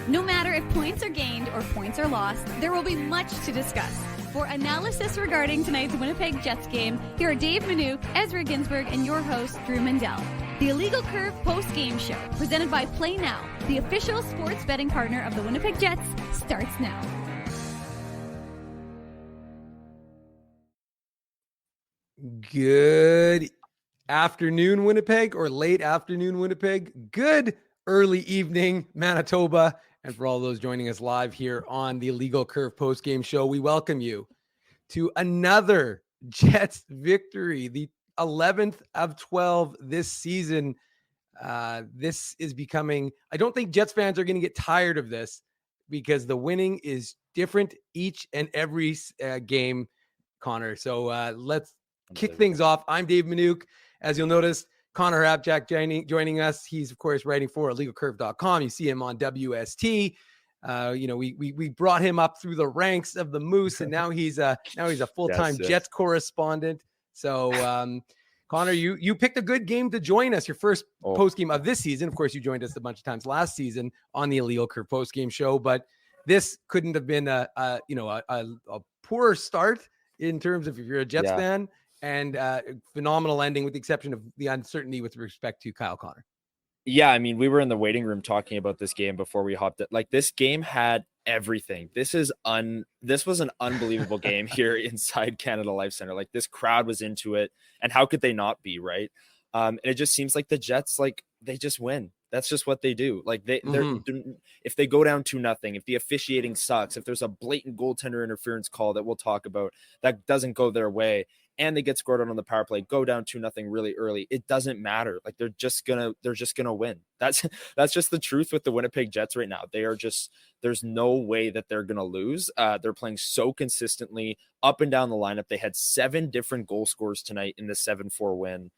No matter if points are gained or points are lost, there will be much to discuss. For analysis regarding tonight's Winnipeg Jets game, here are Dave Manouk, Ezra Ginsburg, and your host, Drew Mandel. The Illegal Curve post-game show, presented by Play Now, the official sports betting partner of the Winnipeg Jets, starts now. Good afternoon, Winnipeg, or late afternoon, Winnipeg. Good early evening, Manitoba. And for all those joining us live here on the Illegal Curve post-game show, we welcome you to another Jets victory, the 11th of 12 this season. This is becoming, I don't think Jets fans are going to get tired of this because the winning is different each and every game, Connor. So let's kick things off. I'm Dave Manouk. As you'll notice, Connor Rapchak joining us. He's, of course, writing for illegalcurve.com. You see him on WST. We brought him up through the ranks of the Moose, and now he's a full-time Jets correspondent. So, Connor, you picked a good game to join us, your first post game of this season. Of course, you joined us a bunch of times last season on the Illegal Curve post game show, but this couldn't have been a poorer start in terms of if you're a Jets fan, and phenomenal ending with the exception of the uncertainty with respect to Kyle Connor. Yeah, I mean, we were in the waiting room talking about this game before we hopped it. Like, this game had everything. This was an unbelievable game here inside Canada Life Center. Like, this crowd was into it, and how could they not be, right? And it just seems like the Jets, like, they just win. That's just what they do. Like, they're if they go down 2-0, if the officiating sucks, if there's a blatant goaltender interference call that we'll talk about that doesn't go their way, and they get scored on the power play, go down 2-0 really early, it doesn't matter. Like, they're just gonna win. That's just the truth with the Winnipeg Jets right now. There's no way that they're gonna lose. They're playing so consistently up and down the lineup. They had 7 different goal scorers tonight in the 7-4 win.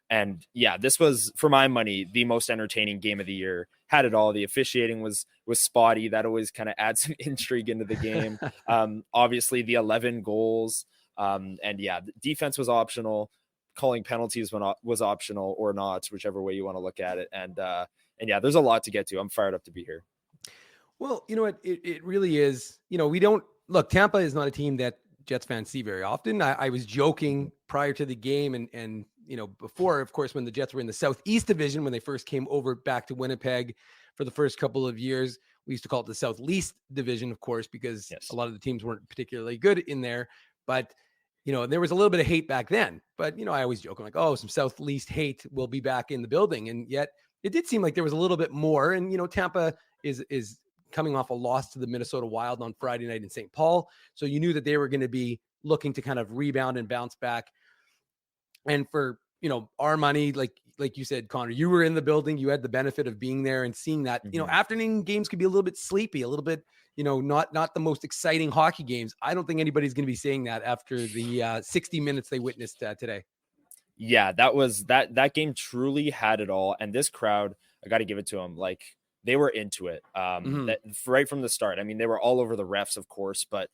And yeah, this was, for my money, the most entertaining game of the year. Had it all. The officiating was spotty. That always kind of adds some intrigue into the game. Obviously, the 11 goals. And yeah, the defense was optional. Calling penalties was optional or not, whichever way you want to look at it. And yeah, there's a lot to get to. I'm fired up to be here. Well, you know what? It really is. We don't look. Tampa is not a team that Jets fans see very often. I was joking prior to the game and before, of course, when the Jets were in the Southeast Division, when they first came over back to Winnipeg for the first couple of years, we used to call it the Southeast Division, of course, because a lot of the teams weren't particularly good in there. But, there was a little bit of hate back then. But, I always joke, I'm like, some Southeast hate will be back in the building. And yet it did seem like there was a little bit more. And, Tampa is coming off a loss to the Minnesota Wild on Friday night in St. Paul. So you knew that they were going to be looking to kind of rebound and bounce back. And for, our money, like you said, Connor, you were in the building, you had the benefit of being there and seeing that, afternoon games could be a little bit sleepy, a little bit, not the most exciting hockey games. I don't think anybody's going to be saying that after the 60 minutes they witnessed today. Yeah, that game truly had it all. And this crowd, I got to give it to them. Like, they were into it right from the start. I mean, they were all over the refs, of course, but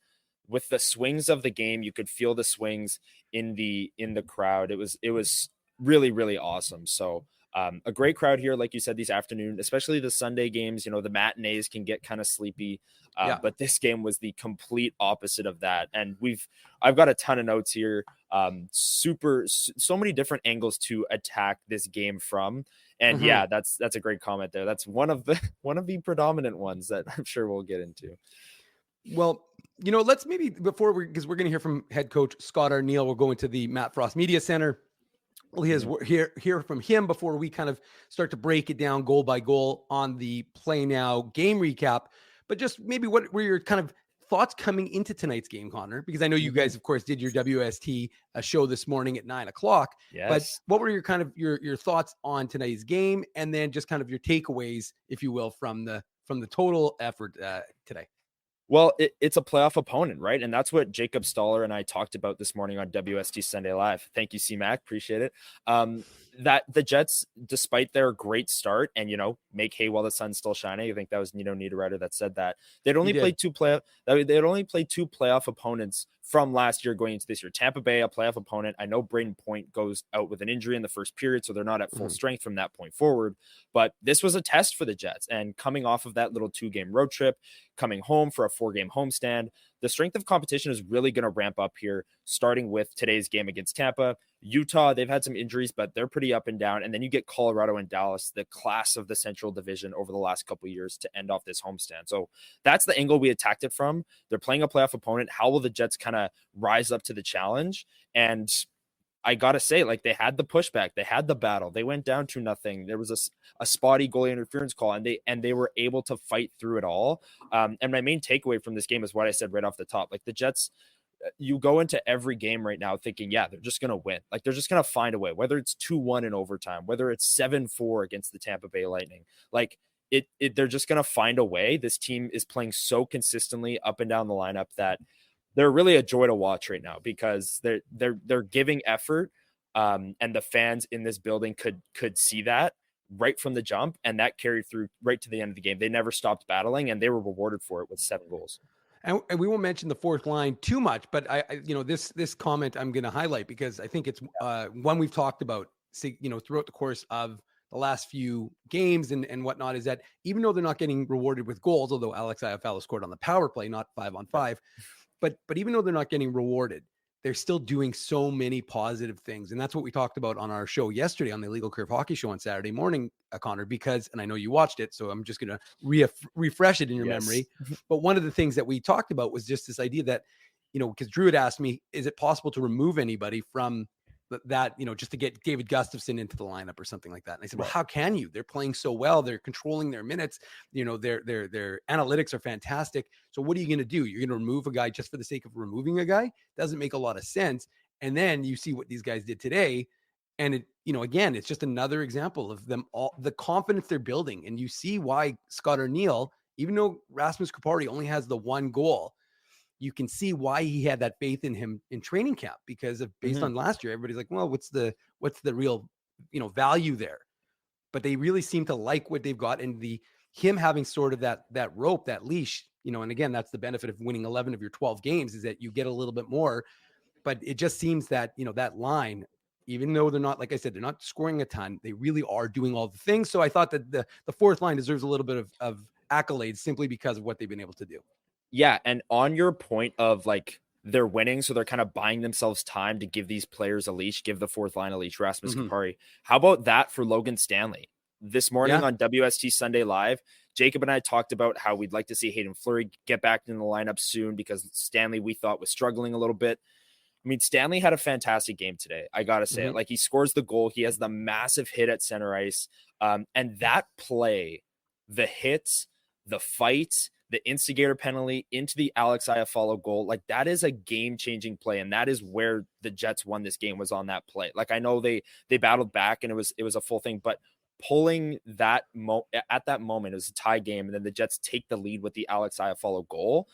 with the swings of the game, you could feel the swings in the crowd. It was really, really awesome. So a great crowd here, like you said, these afternoon, especially the Sunday games. The matinees can get kind of sleepy, but this game was the complete opposite of that. And I've got a ton of notes here, so many different angles to attack this game from. And yeah, that's a great comment there. That's one of the predominant ones that I'm sure we'll get into. Well, let's maybe because we're going to hear from head coach Scott Arniel. We'll go into the Matt Frost Media Center. We'll hear from him before we kind of start to break it down goal by goal on the Play Now game recap. But just maybe what were your kind of thoughts coming into tonight's game, Connor? Because I know you guys, of course, did your WST show this morning at 9:00. Yes. But what were your thoughts on tonight's game, and then just kind of your takeaways, if you will, from the total effort today? Well, it's a playoff opponent, right? And that's what Jacob Stoller and I talked about this morning on WST Sunday Live. Thank you, C-Mac. Appreciate it. That the Jets, despite their great start and, make hay while the sun's still shining. I think that was, Niederreiter that said that. They'd only played two playoff opponents from last year going into this year. Tampa Bay, a playoff opponent. I know Braden Point goes out with an injury in the first period, so they're not at full strength from that point forward. But this was a test for the Jets. And coming off of that little 2-game road trip, coming home for a 4-game homestand, the strength of competition is really going to ramp up here, starting with today's game against Tampa. Utah, they've had some injuries, but they're pretty up and down. And then you get Colorado and Dallas, the class of the Central Division over the last couple of years, to end off this homestand. So that's the angle we attacked it from. They're playing a playoff opponent. How will the Jets kind of rise up to the challenge? And I got to say, like, they had the pushback, they had the battle, they went down 2-0. There was a spotty goalie interference call, and they were able to fight through it all. And my main takeaway from this game is what I said right off the top. Like, the Jets, you go into every game right now thinking, yeah, they're just going to win. Like, they're just going to find a way, whether it's 2-1 in overtime, whether it's 7-4 against the Tampa Bay Lightning. Like, they're just going to find a way. This team is playing so consistently up and down the lineup that they're really a joy to watch right now, because they're giving effort, and the fans in this building could see that right from the jump, and that carried through right to the end of the game. They never stopped battling, and they were rewarded for it with 7 goals. And we won't mention the fourth line too much, but I this comment I'm going to highlight because I think it's one we've talked about, throughout the course of the last few games and whatnot, is that even though they're not getting rewarded with goals, although Alex Iafallo scored on the power play, not 5-on-5, but even though they're not getting rewarded, they're still doing so many positive things. And that's what we talked about on our show yesterday on the Illegal Curve Hockey Show on Saturday morning, Connor, because, and I know you watched it, so I'm just going to refresh it in your memory. But one of the things that we talked about was just this idea that, because Drew had asked me, is it possible to remove anybody from that, just to get David Gustafsson into the lineup or something like that? And I said, well, how can you? They're playing so well. They're controlling their minutes. Their analytics are fantastic. So what are you going to do? You're going to remove a guy just for the sake of removing a guy? Doesn't make a lot of sense. And then you see what these guys did today. And it, again, it's just another example of them all, the confidence they're building. And you see why Scott Arniel, even though Rasmus Kupari only has the 1 goal, you can see why he had that faith in him in training camp, because of based on last year, everybody's like, well, what's the real, value there? But they really seem to like what they've got, and him having sort of that rope, that leash, and again, that's the benefit of winning 11 of your 12 games, is that you get a little bit more. But it just seems that, that line, even though they're not, like I said, they're not scoring a ton, they really are doing all the things. So I thought that the fourth line deserves a little bit of accolades simply because of what they've been able to do. Yeah. And on your point of, like, they're winning, so they're kind of buying themselves time to give these players a leash, give the fourth line a leash, Rasmus Kupari. How about that for Logan Stanley? This morning on WST Sunday Live, Jacob and I talked about how we'd like to see Hayden Fleury get back in the lineup soon, because Stanley, we thought, was struggling a little bit. I mean, Stanley had a fantastic game today. I got to say it. Like, he scores the goal. He has the massive hit at center ice. And that play, the hits, the fights, the instigator penalty into the Alex Iafallo goal, like, that is a game-changing play, and that is where the Jets won this game, was on that play. Like, I know they battled back and it was a full thing, but pulling that at that moment, it was a tie game, and then the Jets take the lead with the Alex Iafallo goal.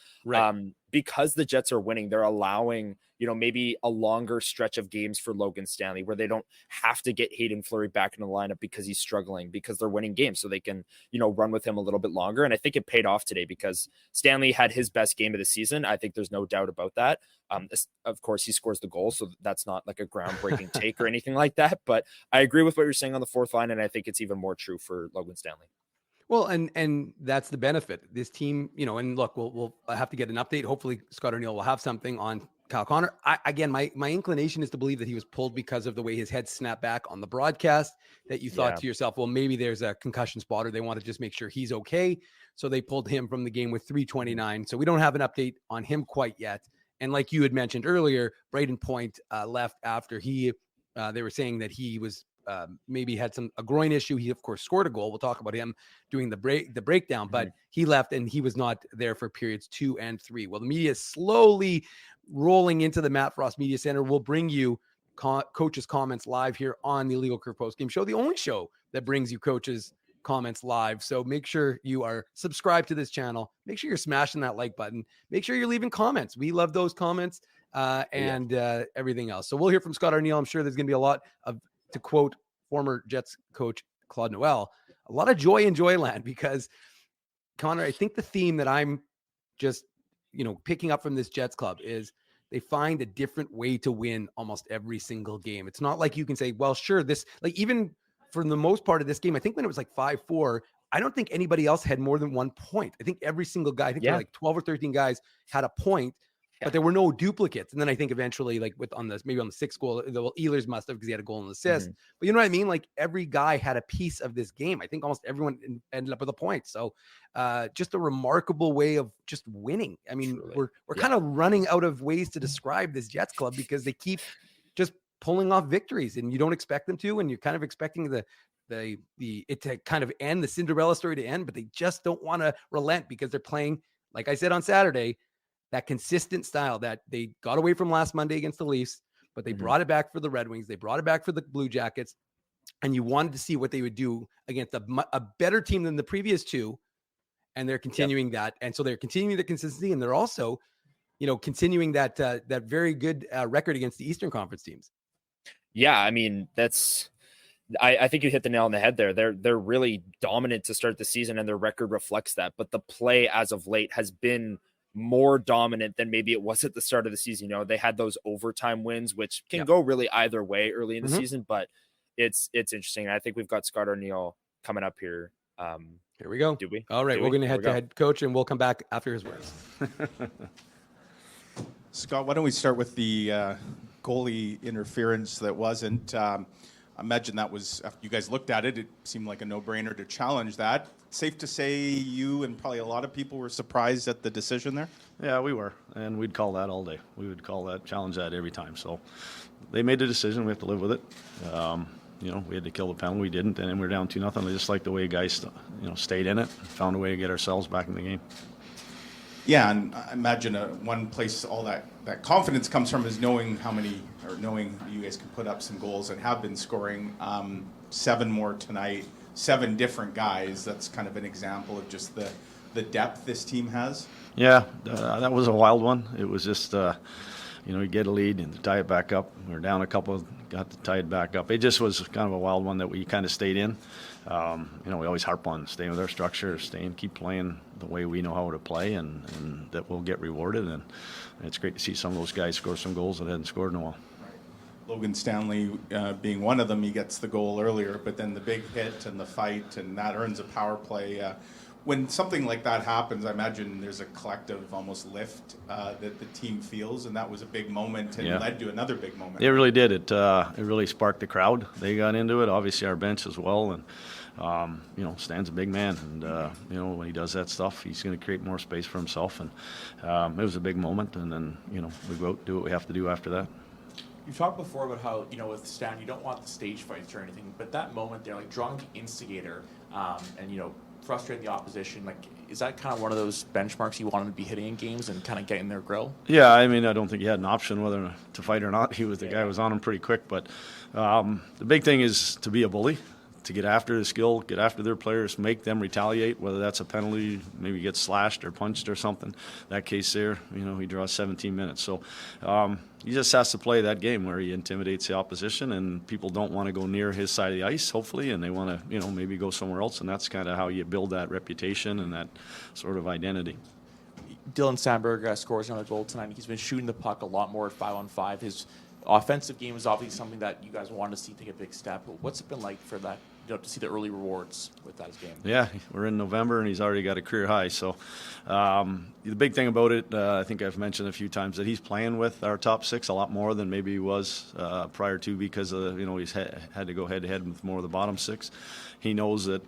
Because the Jets are winning, they're allowing, maybe a longer stretch of games for Logan Stanley, where they don't have to get Hayden Fleury back in the lineup because he's struggling, because they're winning games, so they can, run with him a little bit longer. And I think it paid off today, because Stanley had his best game of the season. I think there's no doubt about that. Of course, he scores the goal, so that's not like a groundbreaking take or anything like that. But I agree with what you're saying on the fourth line, and I think it's even more true for Logan Stanley. Well, and that's the benefit. This team, and look, we'll have to get an update. Hopefully Scott Arniel will have something on Kyle Connor. My inclination is to believe that he was pulled because of the way his head snapped back on the broadcast, that you thought to yourself, well, maybe there's a concussion spotter. They want to just make sure he's okay. So they pulled him from the game with 3:29. So we don't have an update on him quite yet. And like you had mentioned earlier, Braden Point left after they were saying that he was maybe had a groin issue. He of course scored a goal. We'll talk about him doing the breakdown, but he left and he was not there for periods 2 and 3. Well, the media is slowly rolling into the Matt Frost Media Center. We'll bring you coaches' comments live here on the Illegal Curve Post Game Show, the only show that brings you coaches' comments live. So make sure you are subscribed to this channel. Make sure you're smashing that like button. Make sure you're leaving comments. We love those comments and everything else. So we'll hear from Scott Arniel. I'm sure there's going to be a lot of, to quote former Jets coach Claude Noel, a lot of joy in Joyland, because Connor, I think the theme that I'm just, picking up from this Jets club is they find a different way to win almost every single game. It's not like you can say, well, sure, this, like, even for the most part of this game, I think when it was like 5-4, I don't think anybody else had more than 1 point. I think every single guy, I think there were like 12 or 13 guys had a point, but there were no duplicates. And then I think eventually, like maybe on the 6th goal, Ehlers must have, because he had a goal and assist. But you know what I mean? Like, every guy had a piece of this game. I think almost everyone ended up with a point. So just a remarkable way of just winning. I mean, we're kind of running out of ways to describe this Jets club, because they keep just pulling off victories and you don't expect them to, and you're kind of expecting it to kind of end, the Cinderella story to end, but they just don't want to relent, because they're playing, like I said on Saturday, that consistent style that they got away from last Monday against the Leafs, but they brought it back for the Red Wings. They brought it back for the Blue Jackets, and you wanted to see what they would do against a better team than the previous two. And they're continuing that. And so they're continuing the consistency, and they're also, continuing that very good record against the Eastern Conference teams. Yeah. I mean, I think you hit the nail on the head there. They're really dominant to start the season, and their record reflects that. But the play as of late has been more dominant than maybe it was at the start of the season. They had those overtime wins, which can go really either way early in the season, but it's interesting. I think we've got Scott O'Neill coming up here. Here we go. Do we? All right. We're going to head to head coach, and we'll come back after his words. Scott, why don't we start with the goalie interference that wasn't. I imagine that was, after you guys looked at it, it seemed like a no-brainer to challenge that. Safe to say you and probably a lot of people were surprised at the decision there? Yeah, we were, and we'd call that all day. We would call that, challenge that every time. So they made the decision. We have to live with it. We had to kill the penalty. We didn't, and then we're down 2-0. I just like the way guys, stayed in it, found a way to get ourselves back in the game. Yeah, and I imagine one place all that confidence comes from is knowing knowing you guys can put up some goals and have been scoring 7 more tonight, 7 different guys. That's kind of an example of just the depth this team has. Yeah, that was a wild one. It was just, you get a lead and tie it back up. We were down a couple, got to tie it back up. It just was kind of a wild one that we kind of stayed in. We always harp on staying with our structure, keep playing the way we know how to play, and that we'll get rewarded. And it's great to see some of those guys score some goals that hadn't scored in a while. Logan Stanley being one of them, he gets the goal earlier, but then the big hit and the fight, and that earns a power play. When something like that happens, I imagine there's a collective almost lift that the team feels, and that was a big moment and led to another big moment. It really did. It really sparked the crowd. They got into it, obviously our bench as well, and Stan's a big man, and when he does that stuff, he's going to create more space for himself, and it was a big moment, and then we go out and do what we have to do after that. You've talked before about how, with Stan, you don't want the stage fights or anything, but that moment there, like drawing the instigator and, frustrating the opposition, like, is that kind of one of those benchmarks you want him to be hitting in games and kind of getting their grill? Yeah, I mean, I don't think he had an option whether to fight or not. The guy was on him pretty quick, but the big thing is to be a bully, to get after the skill, get after their players, make them retaliate, whether that's a penalty, maybe get slashed or punched or something. That case there, he draws 17 minutes. So he just has to play that game where he intimidates the opposition, and people don't want to go near his side of the ice, hopefully, and they want to, maybe go somewhere else, and that's kind of how you build that reputation and that sort of identity. Dylan Sandberg scores another goal tonight. He's been shooting the puck a lot more at 5-on-5. His offensive game is obviously something that you guys wanted to see take a big step. What's it been like for that, to see the early rewards with that game? Yeah, we're in November, and he's already got a career high. So the big thing about it, I think I've mentioned a few times, that he's playing with our top 6 a lot more than maybe he was prior to, because he's had to go head-to-head with more of the bottom 6. He knows that,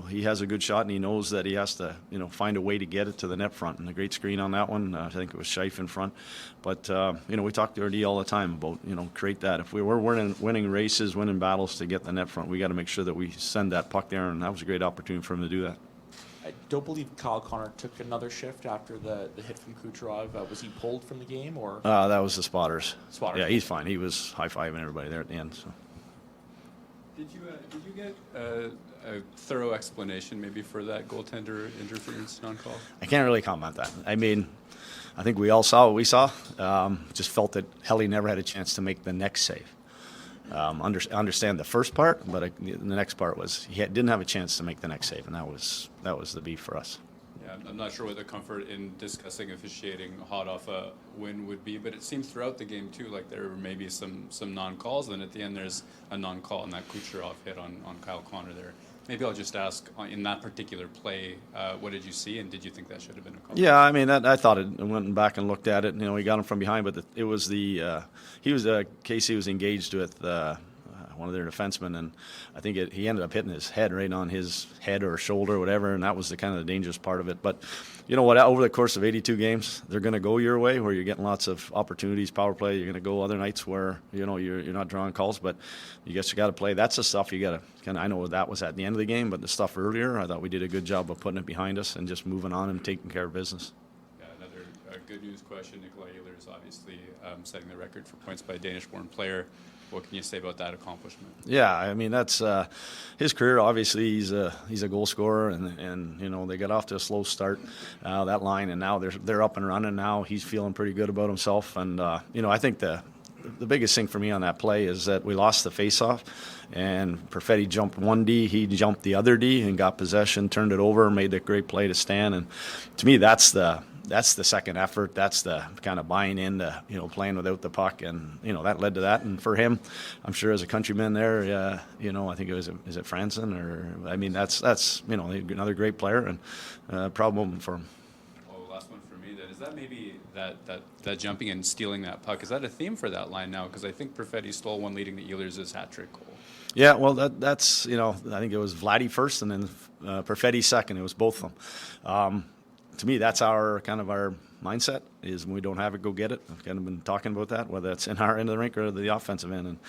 he has a good shot, and he knows that he has to, find a way to get it to the net front. And a great screen on that one. I think it was Scheif in front. But, we talk to RD all the time about, create that. If we were winning races, winning battles to get the net front, we got to make sure that we send that puck there, and that was a great opportunity for him to do that. I don't believe Kyle Connor took another shift after the hit from Kucherov. Was he pulled from the game, or? That was the spotters. Spotters. Yeah, he's fine. He was high-fiving everybody there at the end. So. Did you get a thorough explanation maybe for that goaltender interference non-call? I can't really comment on that. I mean, I think we all saw what we saw. Just felt that Helly never had a chance to make the next save. Understand the first part, but the next part was he didn't have a chance to make the next save, and that was the beef for us. Yeah, I'm not sure what the comfort in discussing officiating hot off a win would be, but it seems throughout the game too, like there may be some non-calls, and at the end there's a non-call, and that Kucherov hit on Kyle Connor there. Maybe I'll just ask, in that particular play, what did you see, and did you think that should have been a call? Yeah, I mean, I thought it. I went back and looked at it. He got him from behind, but it was Casey was engaged with one of their defensemen, and I think he ended up hitting his head right on his head or shoulder or whatever, and that was the kind of the dangerous part of it. But you know what? Over the course of 82 games, they're going to go your way, where you're getting lots of opportunities, power play. You're going to go other nights where you're not drawing calls, but you got to play. That's the stuff you got to kind of. I know that was at the end of the game, but the stuff earlier, I thought we did a good job of putting it behind us and just moving on and taking care of business. Yeah, another good news question. Nikolai Ehlers obviously setting the record for points by a Danish-born player. What can you say about that accomplishment? Yeah, I mean, that's his career. Obviously, he's a goal scorer, and they got off to a slow start, that line, and now they're up and running. Now he's feeling pretty good about himself, and I think the biggest thing for me on that play is that we lost the faceoff, and Perfetti jumped one D, he jumped the other D, and got possession, turned it over, made a great play to Stan, and to me, that's the second effort. That's the kind of buying into, playing without the puck, and that led to that. And for him, I'm sure as a countryman there, I think is it Franson, or I mean that's another great player, and proud moment for him. Oh, last one for me then. Is that maybe that jumping and stealing that puck? Is that a theme for that line now? Because I think Perfetti stole one leading to Ehlers' hat trick goal. Yeah, well, that's I think it was Vladdy first, and then Perfetti second. It was both of them. To me, that's our mindset, is when we don't have it, go get it. I've kind of been talking about that, whether it's in our end of the rink or the offensive end. And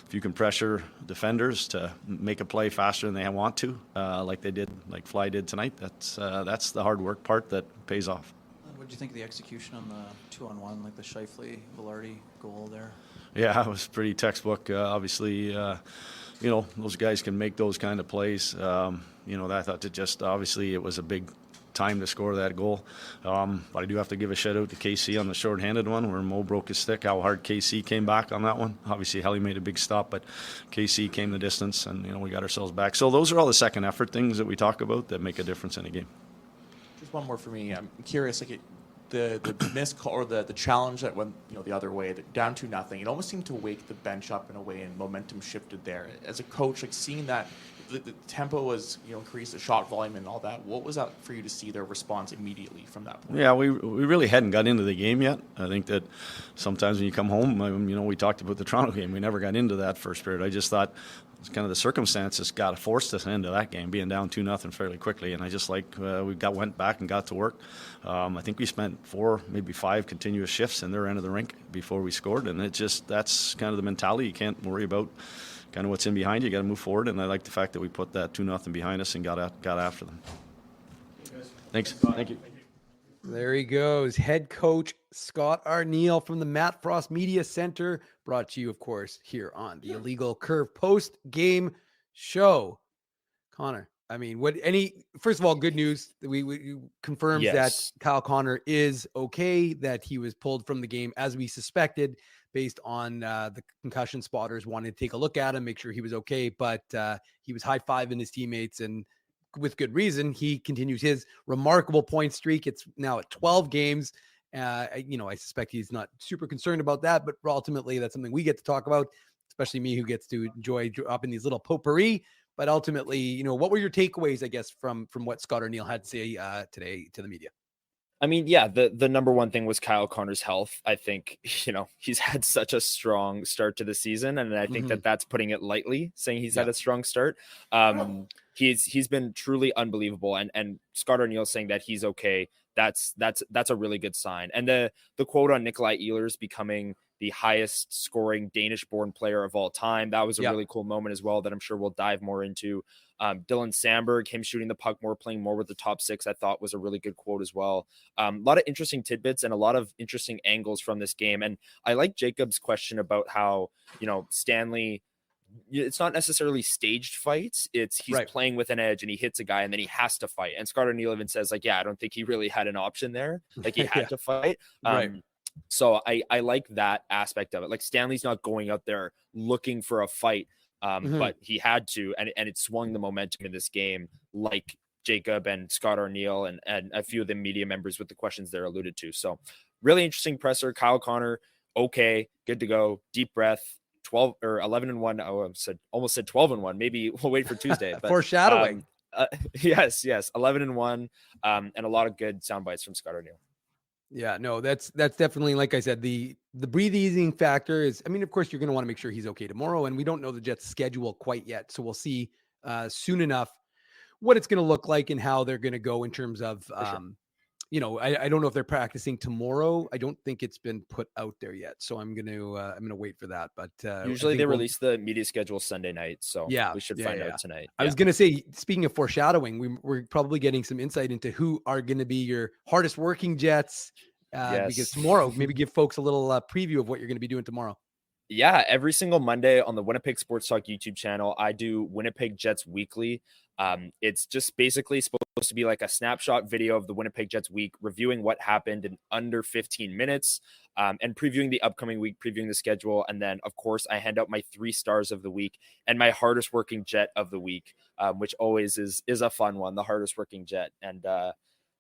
if you can pressure defenders to make a play faster than they want to, like Fly did tonight, that's the hard work part that pays off. What did you think of the execution on the 2-on-1, like the Scheifele-Velarde goal there? Yeah, it was pretty textbook. Obviously, those guys can make those kind of plays. I thought obviously it was a big time to score that goal. But I do have to give a shout out to KC on the shorthanded one where Mo broke his stick, how hard KC came back on that one. Obviously Helly made a big stop, but KC came the distance, and we got ourselves back. So those are all the second effort things that we talk about that make a difference in a game. Just one more for me. I'm curious, the missed call or the challenge that went the other way, down 2-0. It almost seemed to wake the bench up in a way, and momentum shifted there. As a coach, seeing that the tempo was increased, the shot volume and all that, what was that for you to see their response immediately from that point? Yeah, we really hadn't got into the game yet. I think that sometimes when you come home, we talked about the Toronto game. We never got into that first period. I just thought it's kind of the circumstances got forced us into that game, being down 2-0 fairly quickly. And I just went back and got to work. I think we spent 4, maybe 5 continuous shifts in their end of the rink before we scored. And that's kind of the mentality. You can't worry about kind of what's in behind you. You got to move forward. And I like the fact that we put that 2-0 behind us and got after them. Thanks. Thank you. There he goes. Head coach Scott Arniel from the Matt Frost Media Center, brought to you, of course, here on the Illegal Curve post-game show. Connor, I mean, first of all, good news. We confirms that Kyle Connor is okay, that he was pulled from the game as we suspected, based on the concussion spotters wanting to take a look at him, make sure he was okay. But he was high-fiving his teammates, and with good reason. He continues his remarkable point streak. It's now at 12 games. I suspect he's not super concerned about that, but ultimately that's something we get to talk about, especially me, who gets to enjoy dropping these little potpourri. But ultimately, what were your takeaways, I guess, from what Scott Arniel had to say today to the media? I mean, yeah, the number one thing was Kyle Connor's health. I think, he's had such a strong start to the season, and I think that's putting it lightly, saying he's had a strong start. He's been truly unbelievable, and Scott Arniel saying that he's okay, that's a really good sign. And the quote on Nikolai Ehlers becoming the highest scoring Danish-born player of all time, that was a really cool moment as well that I'm sure we'll dive more into. Dylan Sandberg, him shooting the puck more, playing more with the top 6, I thought was a really good quote as well. A lot of interesting tidbits and a lot of interesting angles from this game. And I like Jacob's question about how, Stanley, it's not necessarily staged fights. He's playing with an edge and he hits a guy and then he has to fight. And Scott Arniel even says, I don't think he really had an option there. He had to fight. So I like that aspect of it. Stanley's not going out there looking for a fight. But he had to, and it swung the momentum in this game like Jacob and Scott Arneal and a few of the media members with the questions they're alluded to. So really interesting presser. Kyle Connor, okay, good to go. Deep breath. 12 or 11-1. Oh, almost said 12-1. Maybe we'll wait for Tuesday. But, foreshadowing. Yes, 11-1. And a lot of good sound bites from Scott Arneal. Yeah, no, that's definitely, like I said, the breathing factor is, I mean, of course, you're going to want to make sure he's okay tomorrow, and we don't know the Jets' schedule quite yet, so we'll see soon enough what it's going to look like and how they're going to go in terms of, I don't know if they're practicing tomorrow. I don't think it's been put out there yet, so I'm gonna wait for that. But usually they release the media schedule Sunday night, so we should find out tonight. I was gonna say, speaking of foreshadowing, we're probably getting some insight into who are going to be your hardest working Jets. Because tomorrow, maybe give folks a little preview of what you're going to be doing tomorrow. Yeah, every single Monday on the Winnipeg Sports Talk YouTube channel, I do Winnipeg Jets Weekly. It's just basically supposed to be like a snapshot video of the Winnipeg Jets week, reviewing what happened in under 15 minutes, and previewing the upcoming week, previewing the schedule. And then, of course, I hand out my 3 stars of the week and my hardest working Jet of the week, which always is a fun one, the hardest working Jet. And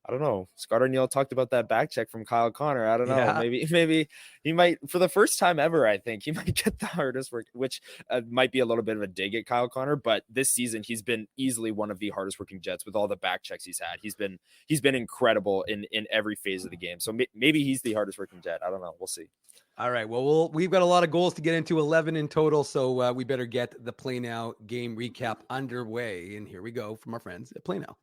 I don't know. Scott Arneal talked about that back check from Kyle Connor. I don't know. Yeah. Maybe he might, for the first time ever, I think he might get the hardest work, which might be a little bit of a dig at Kyle Connor. But this season, he's been easily one of the hardest working Jets with all the back checks he's had. He's been incredible in every phase of the game. So maybe he's the hardest working Jet. I don't know. We'll see. All right. Well, we've got a lot of goals to get into, 11 in total. So we better get the Play Now game recap underway. And here we go from our friends at Play Now.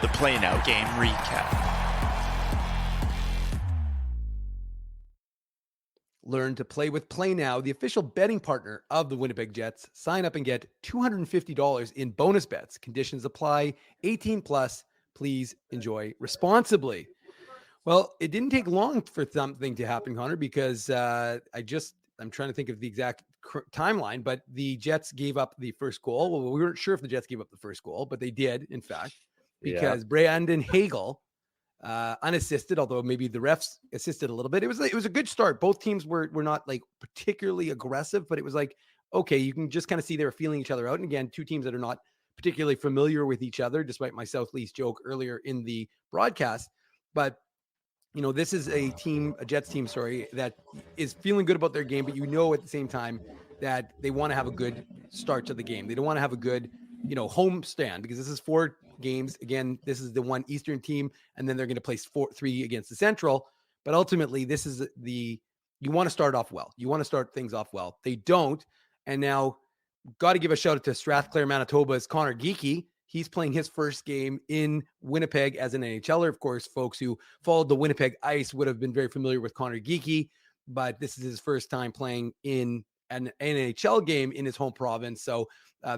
The Play Now game recap. Learn to play with Play Now, the official betting partner of the Winnipeg Jets. Sign up and get $250 in bonus bets. Conditions apply. 18 plus. Please enjoy responsibly. Well, it didn't take long for something to happen, Connor, because I'm trying to think of the exact timeline, but the Jets gave up the first goal. Well, we weren't sure if the Jets gave up the first goal, but they did, in fact. Because Brandon Hagel, unassisted, although maybe the refs assisted a little bit. It was a good start. Both teams were not like particularly aggressive, but it was like, okay, you can just kind of see they were feeling each other out. And again, two teams that are not particularly familiar with each other, despite my South Least joke earlier in the broadcast. But this is a Jets team, that is feeling good about their game, but at the same time that they want to have a good start to the game. They don't want to have a good, home stand, because this is 4 games. Again, this is the one Eastern team, and then they're going to play 3 against the Central. But ultimately, this is you want to start off well. You want to start things off well. They don't. And now, got to give a shout out to Strathclair, Manitoba's Connor Geekie. He's playing his first game in Winnipeg as an NHLer. Of course, folks who followed the Winnipeg Ice would have been very familiar with Connor Geekie, but this is his first time playing in an NHL game in his home province. So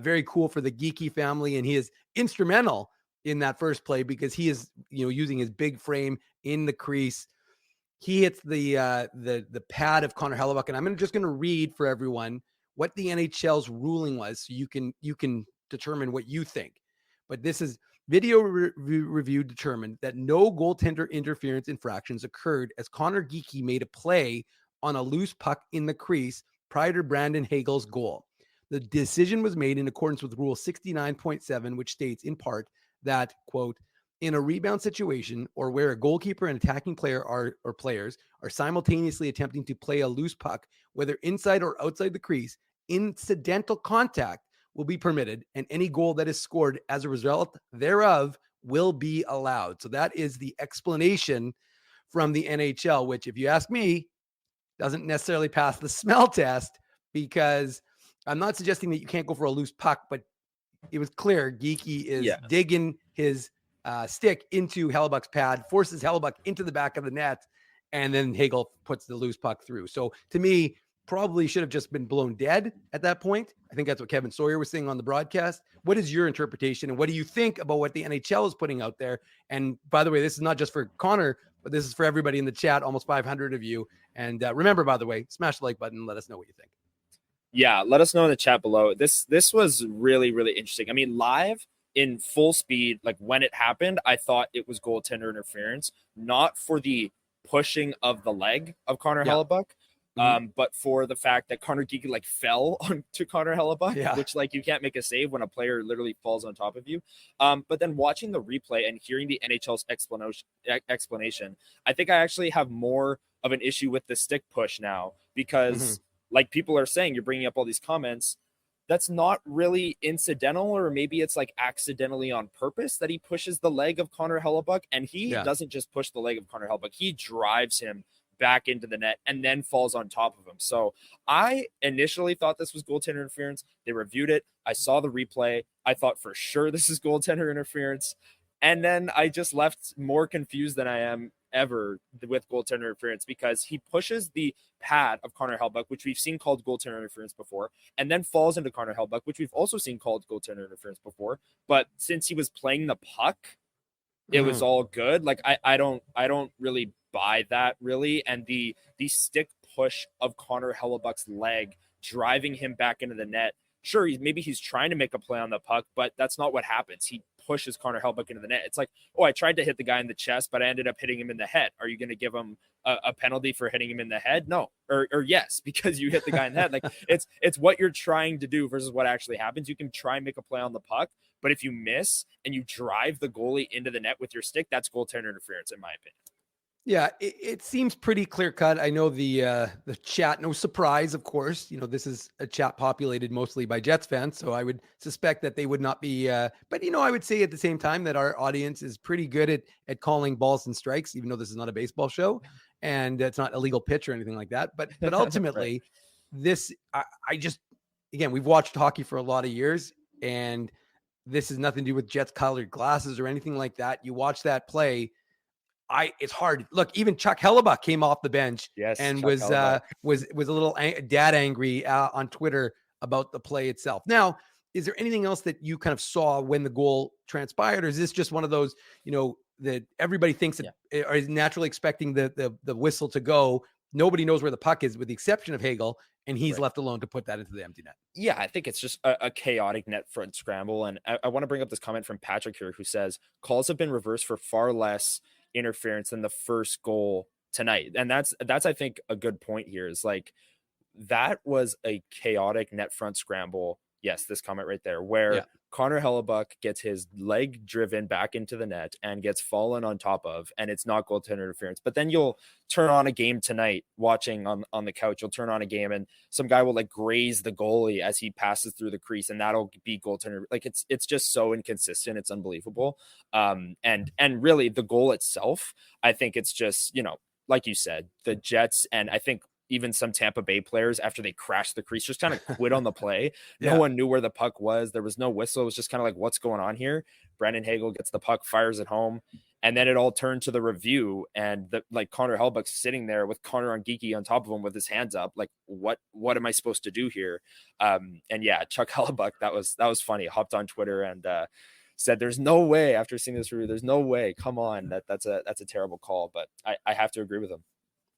very cool for the Geekie family. And he is instrumental in that first play because he is, using his big frame in the crease. He hits the pad of Connor Hellebuck. And I'm just going to read for everyone what the NHL's ruling was, so you can determine what you think. But this is video review determined that no goaltender interference infractions occurred as Connor Geekie made a play on a loose puck in the crease prior to Brandon Hagel's goal. The decision was made in accordance with Rule 69.7, which states in part that, quote, in a rebound situation or where a goalkeeper and attacking player or players are simultaneously attempting to play a loose puck, whether inside or outside the crease, incidental contact will be permitted, and any goal that is scored as a result thereof will be allowed. So that is the explanation from the NHL, which, if you ask me, doesn't necessarily pass the smell test, because I'm not suggesting that you can't go for a loose puck, but it was clear Geekie is digging his stick into Hellebuck's pad, forces Hellebuck into the back of the net, and then Hagel puts the loose puck through. So to me, probably should have just been blown dead at that point. I think that's what Kevin Sawyer was saying on the broadcast. What is your interpretation, and what do you think about what the NHL is putting out there? And by the way, this is not just for Connor, but this is for everybody in the chat, almost 500 of you. And remember, by the way, smash the like button and let us know what you think. Yeah, let us know in the chat below. This was really, really interesting. I mean, live in full speed, like when it happened, I thought it was goaltender interference, not for the pushing of the leg of Connor Hellebuck, But for the fact that Connor Geeky like fell onto Connor Hellebuck, which like you can't make a save when a player literally falls on top of you. But then watching the replay and hearing the NHL's explanation, I think I actually have more of an issue with the stick push now because like people are saying, you're bringing up all these comments. That's not really incidental, or maybe it's like accidentally on purpose that he pushes the leg of Connor Hellebuck, and he doesn't just push the leg of Connor Hellebuck. He drives him back into the net and then falls on top of him. So I initially thought this was goaltender interference. They reviewed it. I saw the replay. I thought for sure this is goaltender interference. And then I just left more confused than I am ever with goaltender interference, because he pushes the pad of Connor Hellebuck, which we've seen called goaltender interference before, and then falls into Connor Hellebuck, which we've also seen called goaltender interference before. But since he was playing the puck, it was all good. Like I don't really buy that really. And the stick push of Connor Hellebuck's leg driving him back into the net. Sure, maybe he's trying to make a play on the puck, but that's not what happens. He pushes Connor Hellebuck into the net. It's like, oh, I tried to hit the guy in the chest, but I ended up hitting him in the head. Are you going to give him a penalty for hitting him in the head? No. Or yes, because you hit the guy in the head. Like it's what you're trying to do versus what actually happens. You can try and make a play on the puck, but if you miss and you drive the goalie into the net with your stick, that's goaltender interference, in my opinion. Yeah, it seems pretty clear cut. I know the chat, no surprise, of course. You know, this is a chat populated mostly by Jets fans, so I would suspect that they would not be. But you know, I would say at the same time that our audience is pretty good at calling balls and strikes, even though this is not a baseball show and it's not a legal pitch or anything like that. But ultimately, this I just, again, we've watched hockey for a lot of years, and this has nothing to do with Jets colored glasses or anything like that. You watch that play. It's hard. Look, even Chuck Hellebuck came off the bench and was a little dad angry on Twitter about the play itself. Now, is there anything else that you kind of saw when the goal transpired, or is this just one of those, you know, that everybody thinks that or is naturally expecting the whistle to go? Nobody knows where the puck is, with the exception of Hagel, and he's left alone to put that into the empty net. Yeah, I think it's just a chaotic net front scramble. And I want to bring up this comment from Patrick here, who says calls have been reversed for far less interference than the first goal tonight. And that's I think a good point here, is like, that was a chaotic net front scramble. Yes, this comment right there, where Connor Hellebuck gets his leg driven back into the net and gets fallen on top of, and it's not goaltender interference. But then you'll turn on a game tonight, watching on the couch, you'll turn on a game and some guy will like graze the goalie as he passes through the crease, and that'll be goaltender. Like it's just so inconsistent. It's unbelievable. And really the goal itself, I think it's just, you know, like you said, the Jets, and I think even some Tampa Bay players, after they crashed the crease, just kind of quit on the play. No one knew where the puck was. There was no whistle. It was just kind of like, what's going on here? Brandon Hagel gets the puck, fires it home. And then it all turned to the review, and like Connor Hellebuck's sitting there with Connor Geeky on top of him with his hands up. Like, what am I supposed to do here? And yeah, Chuck Hellebuck, that was funny. Hopped on Twitter and said, there's no way, after seeing this review, there's no way. Come on. That's a terrible call, but I have to agree with him.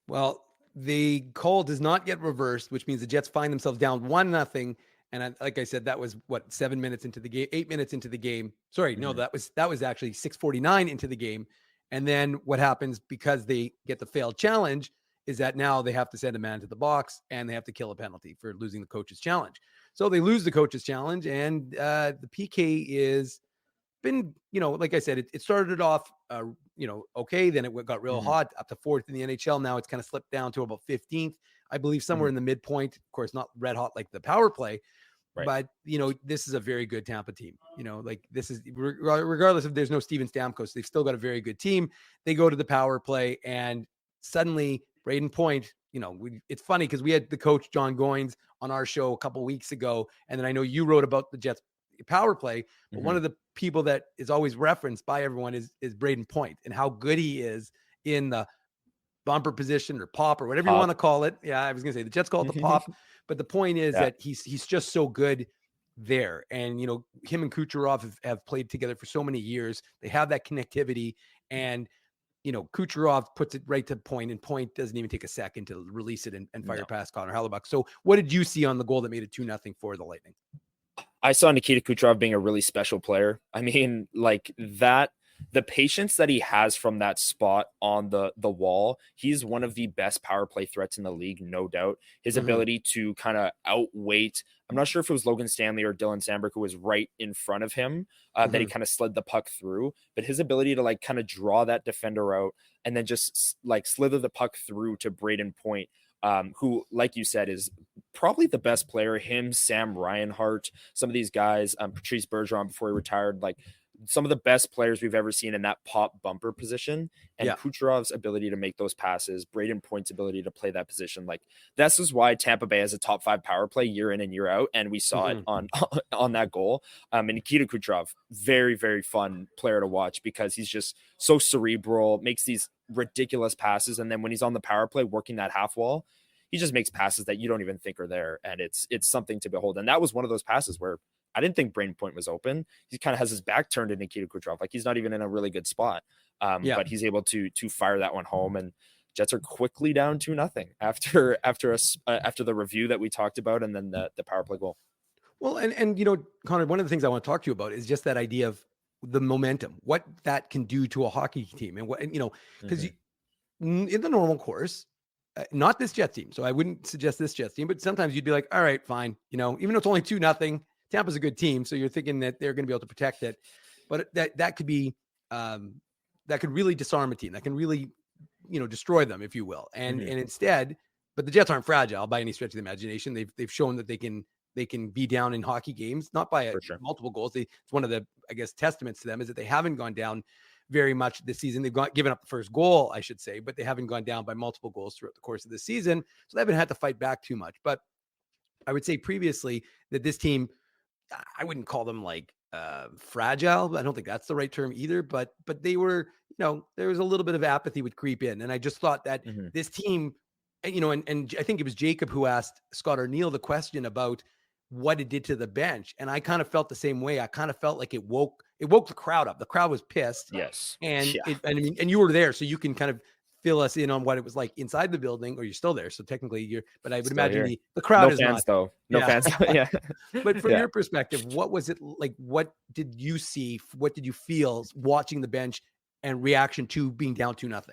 Well, the call does not get reversed, which means the Jets find themselves down 1-0. And like I said, that was 7 minutes into the game, 8 minutes into the game. Sorry, no, that was actually 6:49 into the game. And then what happens, because they get the failed challenge, is that now they have to send a man to the box and they have to kill a penalty for losing the coach's challenge. So they lose the coach's challenge, and the PK is been, you know, like I said, it started off, okay. Then it got real hot, up to 4th in the NHL. Now it's kind of slipped down to about 15th, I believe, somewhere in the midpoint. Of course, not red hot like the power play, but you know, this is a very good Tampa team. You know, like, this is, regardless if there's no Steven Stamkos, they've still got a very good team. They go to the power play, and suddenly Braden Point, you know, it's funny because we had the coach John Goins on our show a couple weeks ago, and then I know you wrote about the Jets power play, but one of the people that is always referenced by everyone is Braden Point, and how good he is in the bumper position or pop or whatever you want to call it. Yeah, I was gonna say the Jets call it the pop, but the point is that he's just so good there. And you know, him and Kucherov have played together for so many years. They have that connectivity, and you know, Kucherov puts it right to Point, and Point doesn't even take a second to release it and fire past Connor Hellebuck. So what did you see on the goal that made it 2-0 for the Lightning? I saw Nikita Kucherov being a really special player. I mean, like that the patience that he has from that spot on the wall, he's one of the best power play threats in the league, no doubt. His ability to kind of outweight, I'm not sure if it was Logan Stanley or Dylan Sandberg who was right in front of him that he kind of slid the puck through, but his ability to like kind of draw that defender out and then just like slither the puck through to Braden Point, who, like you said, is probably the best player. Him, Sam Reinhart, some of these guys, Patrice Bergeron before he retired, like some of the best players we've ever seen in that pop bumper position. And Kucherov's ability to make those passes, Braden Point's ability to play that position, like this is why Tampa Bay has a top 5 power play year in and year out, and we saw it on that goal. And Nikita Kucherov, very, very fun player to watch because he's just so cerebral, makes these ridiculous passes, and then when he's on the power play working that half wall, he just makes passes that you don't even think are there, and it's something to behold. And that was one of those passes where I didn't think Braden Point was open. He kind of has his back turned to Nikita Kucherov, like he's not even in a really good spot. But he's able to fire that one home, and Jets are quickly down 2-0 after the review that we talked about, and then the power play goal. Well, and you know, Connor, one of the things I want to talk to you about is just that idea of the momentum, what that can do to a hockey team, and what, and, you know, because in the normal course, not this Jets team, so I wouldn't suggest this Jets team, but sometimes you'd be like, all right, fine, you know, even though it's only 2-0, Tampa's a good team, so you're thinking that they're going to be able to protect it, but that could be that could really disarm a team, that can really, you know, destroy them, if you will, and instead, but the Jets aren't fragile by any stretch of the imagination. They've shown that they can be down in hockey games, not by multiple goals. It's one of the, I guess, testaments to them is that they haven't gone down very much this season. They've given up the first goal, I should say, but they haven't gone down by multiple goals throughout the course of the season. So they haven't had to fight back too much. But I would say previously that this team, I wouldn't call them like fragile. I don't think that's the right term either, but they were, you know, there was a little bit of apathy would creep in. And I just thought that this team, you know, and I think it was Jacob who asked Scott Arneal the question about what it did to the bench. And I kind of felt the same way. I kind of felt like it woke the crowd up. The crowd was pissed. Yes. And and you were there, so you can kind of fill us in on what it was like inside the building, or you're still there. So technically but I would imagine the crowd is fans, not though. No fans. Yeah. But from your perspective, what was it like? What did you see? What did you feel watching the bench and reaction to being down 2-0?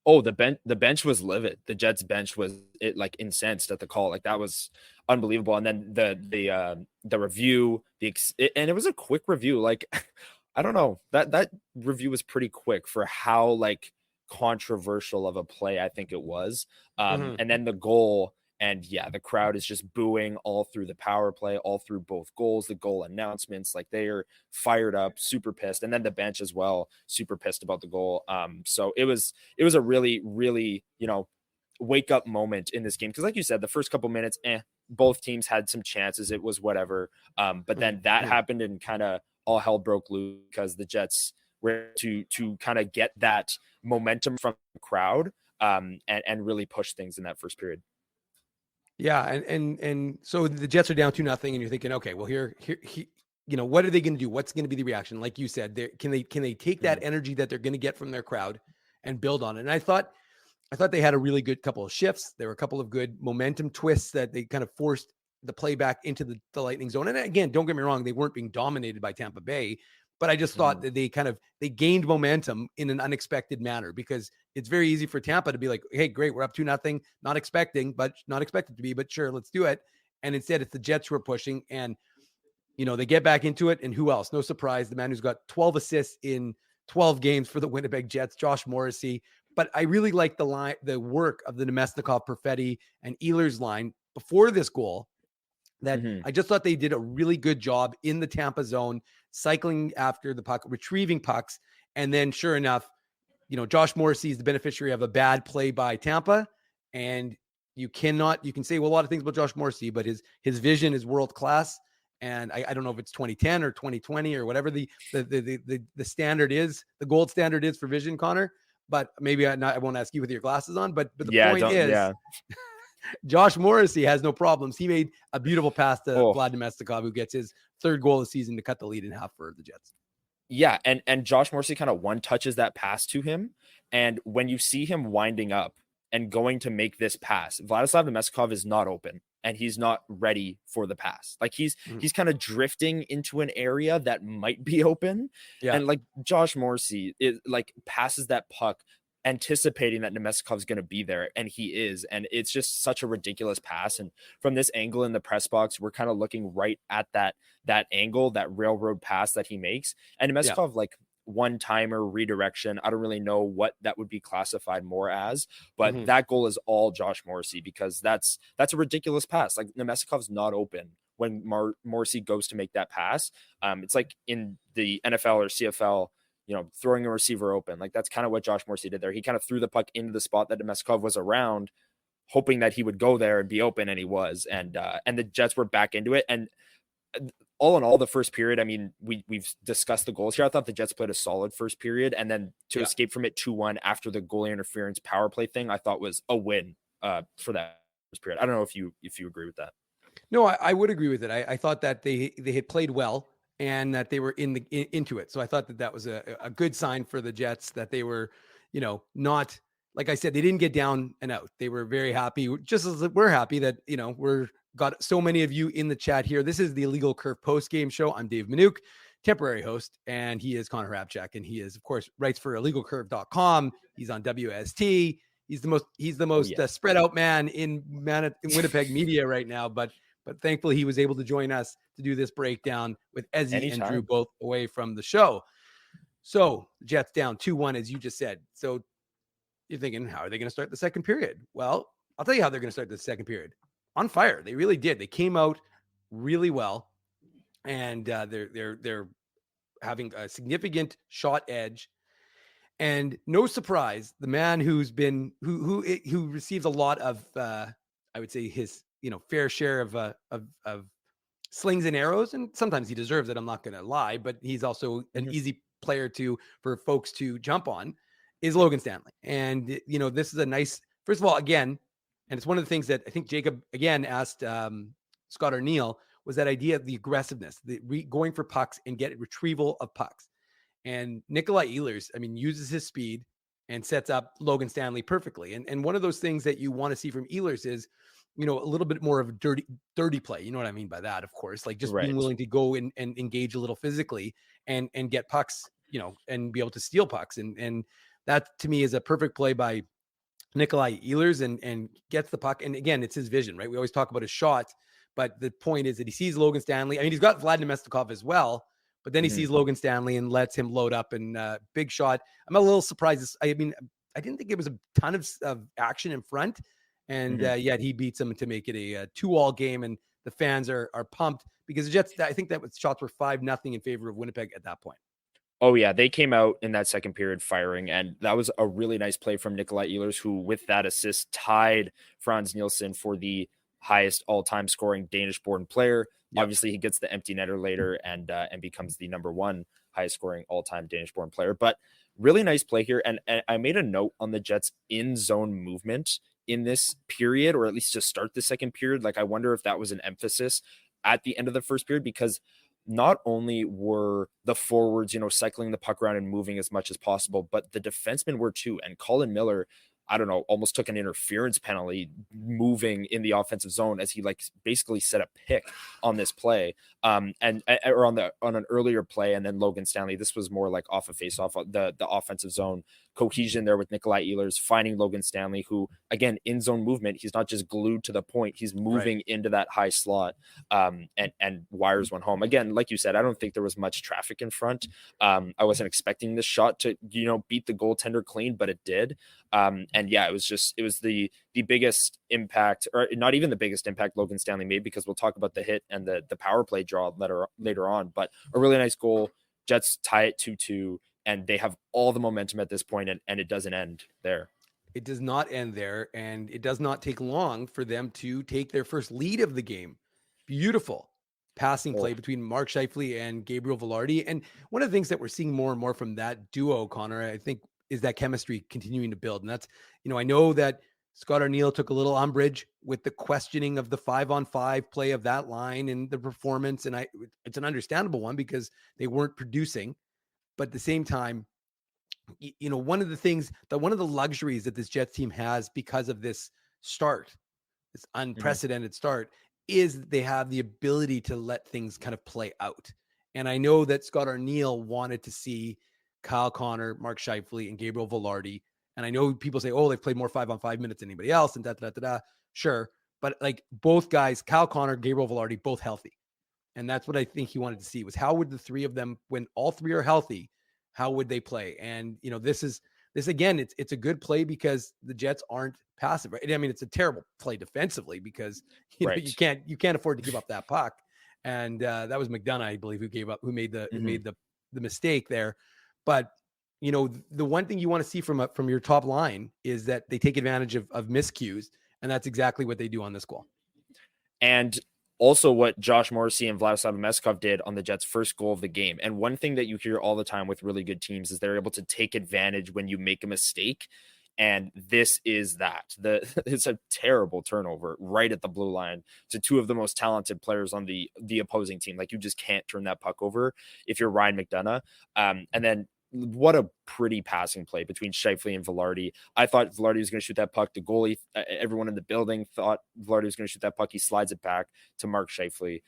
Oh, the bench was livid. The Jets bench was like incensed at the call. Like that was unbelievable. And then the review, and it was a quick review. Like, I don't know, that review was pretty quick for how like controversial of a play I think it was. And then the goal, and the crowd is just booing all through the power play, all through both goals, the goal announcements, like they are fired up, super pissed. And then the bench as well, super pissed about the goal. So it was a really, really, you know, wake up moment in this game. Cause like you said, the first couple minutes, both teams had some chances. It was whatever. But then that happened and kind of all hell broke loose because the Jets were to kind of get that momentum from the crowd and really push things in that first period. Yeah, and so the Jets are down 2-0, and you're thinking, okay, well here, you know, what are they going to do? What's going to be the reaction? Like you said, can they take that energy that they're going to get from their crowd and build on it? And I thought they had a really good couple of shifts. There were a couple of good momentum twists that they kind of forced the play back into the Lightning zone. And again, don't get me wrong, they weren't being dominated by Tampa Bay, but I just thought that they gained momentum in an unexpected manner, because it's very easy for Tampa to be like, hey, great, we're up 2-0, not expected to be, but sure, let's do it. And instead it's the Jets who are pushing, and, you know, they get back into it. And who else? No surprise, the man who's got 12 assists in 12 games for the Winnipeg Jets, Josh Morrissey. But I really like the work of the Nemesnikov, Perfetti, and Ehlers line before this goal. That I just thought they did a really good job in the Tampa zone, cycling after the puck, retrieving pucks. And then sure enough, you know, Josh Morrissey is the beneficiary of a bad play by Tampa. And you can say, well, a lot of things about Josh Morrissey, but his vision is world class. And I don't know if it's 2010 or 2020 or whatever the standard is, the gold standard is for vision, Connor. But maybe I won't ask you with your glasses on, but the point is, Josh Morrissey has no problems. He made a beautiful pass to Vlad Nemesnikov, who gets his third goal of the season to cut the lead in half for the Jets. Yeah, and Josh Morrissey kind of one touches that pass to him, and when you see him winding up and going to make this pass. Vladislav Nemestikov is not open and he's not ready for the pass. Like he's kind of drifting into an area that might be open. Yeah. And like Josh Morrissey like passes that puck anticipating that Nemestikov's going to be there, and he is. And it's just such a ridiculous pass. And from this angle in the press box, we're kind of looking right at that angle, that railroad pass that he makes. And Nemestikov, like one-timer redirection. I don't really know what that would be classified more as, but that goal is all Josh Morrissey, because that's a ridiculous pass. Like Nemestikov's not open when Morrissey goes to make that pass. It's like in the NFL or CFL, throwing a receiver open. Like that's kind of what Josh Morrissey did there. He kind of threw the puck into the spot that Nemestikov was around, hoping that he would go there and be open, and he was. And the Jets were back into it. And all in all, the first period, I mean, we've discussed the goals here. I thought the Jets played a solid first period, and then to escape from it 2-1 after the goalie interference power play thing, I thought was a win for that first period. I don't know if you agree with that. No, I would agree with it. I thought that they had played well and that they were into it. So I thought that was a good sign for the Jets, that they were, not, like I said, they didn't get down and out. They were very happy, just as we're happy that, we're got so many of you in the chat here. This is the Illegal Curve post-game show. I'm Dave Minuk, temporary host, and he is Connor Rabchak, and he is, of course, writes for illegalcurve.com. He's on WST. He's the most spread out man in Winnipeg media right now, but thankfully he was able to join us to do this breakdown with Ezzy and Drew both away from the show. So Jets down 2-1, as you just said. So you're thinking, how are they going to start the second period? Well, I'll tell you how they're going to start the second period. On fire. They really did. They came out really well, and they're having a significant shot edge. And no surprise, the man who receives a lot of I would say his fair share of slings and arrows, and sometimes he deserves it, I'm not going to lie, but he's also an easy player for folks to jump on, is Logan Stanley. And this is a nice, first of all, again, and it's one of the things that I think Jacob again asked Scott Arneal, was that idea of the aggressiveness, going for pucks and get retrieval of pucks. And Nikolai Ehlers, uses his speed and sets up Logan Stanley perfectly. And one of those things that you want to see from Ehlers is, a little bit more of a dirty play. You know what I mean by that, of course, like just being willing to go and engage a little physically and get pucks, and be able to steal pucks. And that to me is a perfect play by Nikolai Ehlers, and gets the puck. And again, it's his vision, right? We always talk about his shot, but the point is that he sees Logan Stanley. He's got Vlad Nemestikov as well, but then he sees Logan Stanley and lets him load up, and big shot. I'm a little surprised. I didn't think it was a ton of action in front, and yet he beats him to make it a 2-2 game, and the fans are pumped because the Jets, I think that shots were 5-0 in favor of Winnipeg at that point. Oh yeah, they came out in that second period firing, and that was a really nice play from Nikolai Ehlers, who with that assist tied Franz Nielsen for the highest all-time scoring Danish-born player. Yep. Obviously, he gets the empty netter later and becomes the number 1 highest scoring all-time Danish-born player. But really nice play here, and I made a note on the Jets in-zone movement in this period, or at least to start the second period. Like, I wonder if that was an emphasis at the end of the first period, because not only were the forwards, cycling the puck around and moving as much as possible, but the defensemen were too. And Colin Miller, I don't know, almost took an interference penalty moving in the offensive zone as he basically set a pick on this play, or on an earlier play. And then Logan Stanley, this was more like off a face-off, the offensive zone cohesion there with Nikolai Ehlers finding Logan Stanley, who again, in zone movement, he's not just glued to the point, he's moving into that high slot, and wires one home. Again, like you said, I don't think there was much traffic in front. I wasn't expecting this shot to, beat the goaltender clean, but it did. And yeah, it was the biggest impact, or not even the biggest impact Logan Stanley made, because we'll talk about the hit and the power play draw later on, but a really nice goal. Jets tie it 2-2, and they have all the momentum at this point, and it doesn't end there. It does not end there, and it does not take long for them to take their first lead of the game. Beautiful passing play between Mark Scheifele and Gabriel Velarde. And one of the things that we're seeing more and more from that duo, Connor, I think, is that chemistry continuing to build. And that's, I know that Scott Arneal took a little umbrage with the questioning of the 5-on-5 play of that line and the performance. And it's an understandable one because they weren't producing. But at the same time, one of the luxuries that this Jets team has because of this unprecedented start, is they have the ability to let things kind of play out. And I know that Scott Arniel wanted to see Kyle Connor, Mark Scheifele, and Gabriel Velarde. And I know people say, oh, they've played more 5-on-5 minutes than anybody else, and Sure. But like both guys, Kyle Connor, Gabriel Velarde, both healthy. And that's what I think he wanted to see, was how would the three of them, when all three are healthy, how would they play? And, this again, it's a good play because the Jets aren't passive. Right? I mean, it's a terrible play defensively because you can't afford to give up that puck. And that was McDonough, I believe, who made the mistake there. But the one thing you want to see from your top line is that they take advantage of miscues, and that's exactly what they do on this goal. And also what Josh Morrissey and Vladislav Meskov did on the Jets' first goal of the game. And one thing that you hear all the time with really good teams is they're able to take advantage when you make a mistake. And this is that. It's a terrible turnover right at the blue line to two of the most talented players on the opposing team. Like, you just can't turn that puck over if you're Ryan McDonough. And then what a pretty passing play between Scheifele and Velarde. I thought Velarde was going to shoot that puck. The goalie, everyone in the building thought Velarde was going to shoot that puck. He slides it back to Mark Scheifele,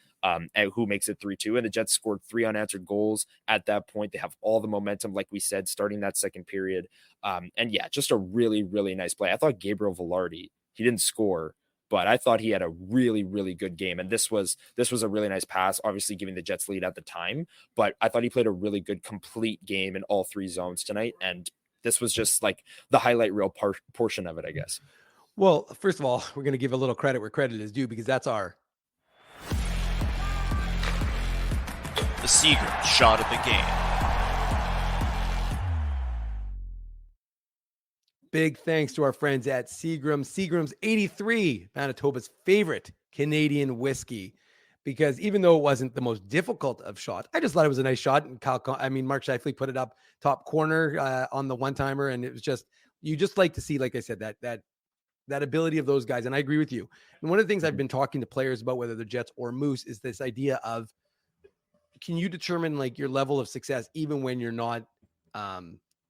who makes it 3-2. And the Jets scored 3 unanswered goals at that point. They have all the momentum, like we said, starting that second period. And yeah, just a really, really nice play. I thought Gabriel Velarde, he didn't score, but I thought he had a really, really good game. And this was a really nice pass, obviously giving the Jets lead at the time. But I thought he played a really good, complete game in all 3 zones tonight. And this was just like the highlight reel portion of it, I guess. Well, first of all, we're going to give a little credit where credit is due, because that's our The Seagram shot of the game. Big thanks to our friends at Seagram. Seagram's 83, Manitoba's favorite Canadian whiskey, because even though it wasn't the most difficult of shots, I just thought it was a nice shot. And Mark Scheifele put it up top corner on the one-timer, and it was just, you just like to see, like I said, that ability of those guys. And I agree with you. And one of the things I've been talking to players about, whether they're Jets or Moose, is this idea of, can you determine like your level of success even when you're not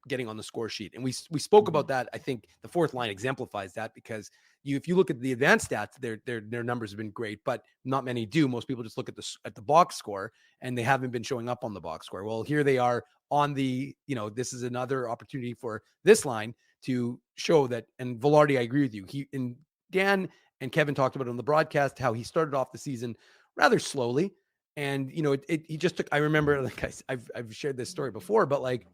getting on the score sheet? And we spoke about that. I think the fourth line exemplifies that, because if you look at the advanced stats, their numbers have been great, but not many do. Most people just look at the box score, and they haven't been showing up on the box score. Well, here they are on the, this is another opportunity for this line to show that. And Velarde, I agree with you. Dan and Kevin talked about it on the broadcast, how he started off the season rather slowly. And, he just took, I remember, like I've shared this story before, but like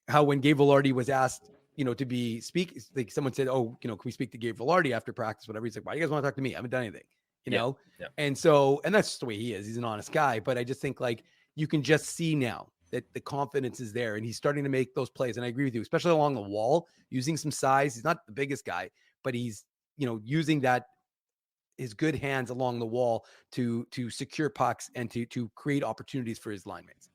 how when Gabe Velarde was asked, to speak, like someone said, oh, can we speak to Gabe Velarde after practice, whatever. He's like, why do you guys want to talk to me? I haven't done anything, know? Yeah. And so, and that's just the way he is. He's an honest guy, but I just think like you can just see now that the confidence is there, and he's starting to make those plays. And I agree with you, especially along the wall, using some size. He's not the biggest guy, but he's, using his good hands along the wall to secure pucks and to create opportunities for his line mates.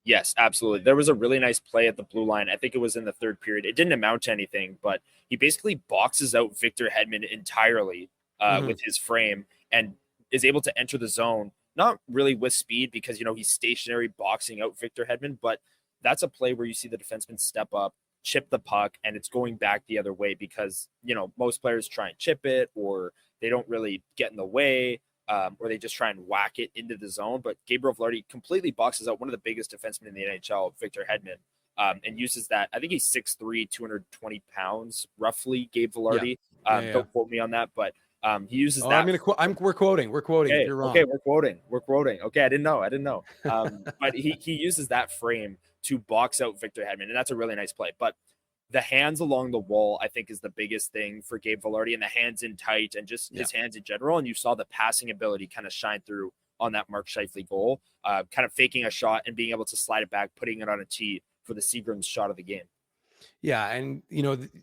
Yes, absolutely. There was a really nice play at the blue line. I think it was in the third period. It didn't amount to anything, but he basically boxes out Victor Hedman entirely with his frame and is able to enter the zone, not really with speed because, he's stationary boxing out Victor Hedman, but that's a play where you see the defenseman step up, chip the puck, and it's going back the other way because, most players try and chip it, or they don't really get in the way. Or they just try and whack it into the zone. But Gabriel Velarde completely boxes out one of the biggest defensemen in the NHL, Victor Hedman, and uses that. I think he's 6'3", 220 pounds, roughly, Gabe Velarde. Don't quote me on that, but he uses that. We're quoting. Okay, you're wrong. Okay, we're quoting. Okay, I didn't know. But he uses that frame to box out Victor Hedman, and that's a really nice play. But the hands along the wall, I think, is the biggest thing for Gabe Velarde, and the hands in tight and just his hands in general. And you saw the passing ability kind of shine through on that Mark Scheifele goal, kind of faking a shot and being able to slide it back, putting it on a tee for the Seagram's shot of the game. Yeah. And,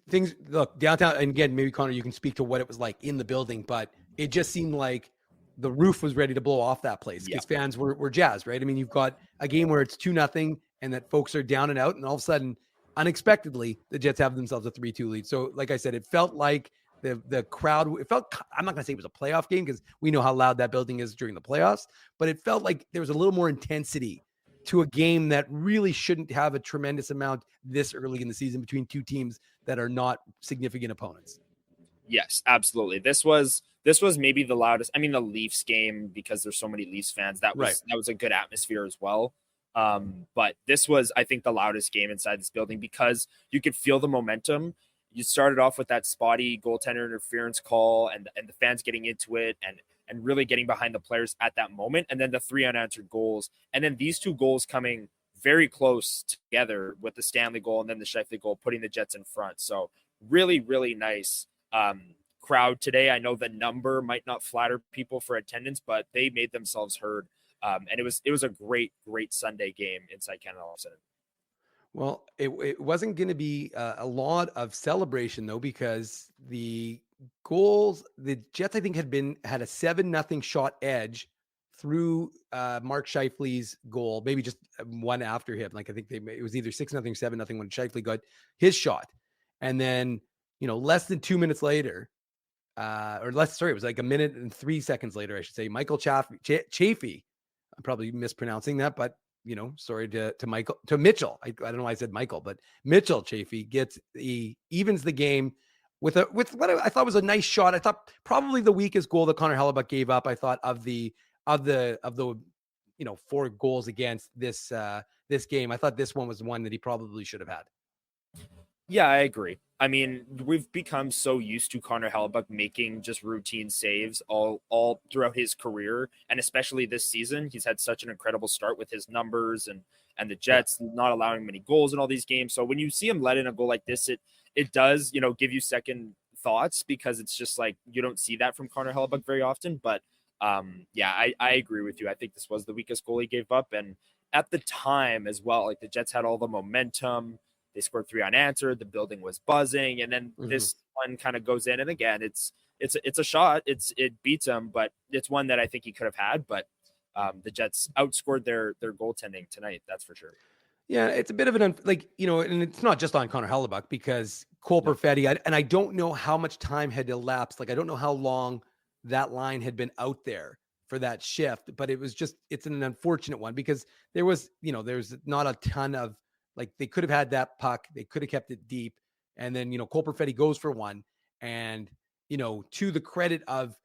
things look downtown. And again, maybe Connor, you can speak to what it was like in the building, but it just seemed like the roof was ready to blow off that place because fans were jazzed, right? I mean, you've got a game where it's 2-0 and that folks are down and out, and all of a sudden, unexpectedly, the Jets have themselves a 3-2 lead. So like I said, it felt like the crowd, I'm not going to say it was a playoff game because we know how loud that building is during the playoffs, but it felt like there was a little more intensity to a game that really shouldn't have a tremendous amount this early in the season between two teams that are not significant opponents. Yes, absolutely. This was maybe the loudest. I mean, the Leafs game, because there's so many Leafs fans, that was a good atmosphere as well. But this was, I think, the loudest game inside this building because you could feel the momentum. You started off with that spotty goaltender interference call and the fans getting into it and really getting behind the players at that moment. And then the 3 unanswered goals. And then these 2 goals coming very close together with the Stanley goal and then the Scheifele goal, putting the Jets in front. So really, really nice crowd today. I know the number might not flatter people for attendance, but they made themselves heard. And it was a great Sunday game inside Canada Life Center. Well, it wasn't going to be a lot of celebration though, because the goals, the Jets, I think had a 7-0 shot edge through Mark Scheifele's goal, maybe just one after him. Like I think it was either 6-0 or 7-0 when Scheifele got his shot. And then, less than 2 minutes later, it was like a minute and 3 seconds later, I should say, Michael Chafee, I'm probably mispronouncing that, but sorry to Mitchell. I don't know why I said Michael, but Mitchell Chafee evens the game with what I thought was a nice shot. I thought probably the weakest goal that Connor Hellebuyck gave up. I thought of the 4 goals against this game. I thought this one was one that he probably should have had. Yeah, I agree. I mean, we've become so used to Connor Hellebuyck making just routine saves all throughout his career, and especially this season. He's had such an incredible start with his numbers and the Jets not allowing many goals in all these games. So when you see him let in a goal like this, it does, give you second thoughts, because it's just like you don't see that from Connor Hellebuyck very often. But I agree with you. I think this was the weakest goal he gave up, and at the time as well, like the Jets had all the momentum. They scored 3 unanswered. The building was buzzing, and then this one kind of goes in. And again, it's a shot. It beats him, but it's one that I think he could have had. But the Jets outscored their goaltending tonight. That's for sure. Yeah, it's a bit of an and it's not just on Connor Hellebuyck, because Cole Perfetti, and I don't know how much time had elapsed. Like I don't know how long that line had been out there for that shift, but it's an unfortunate one, because there's not a ton of. Like they could have had that puck. They could have kept it deep. And then, Cole Perfetti goes for one. And, to the credit of,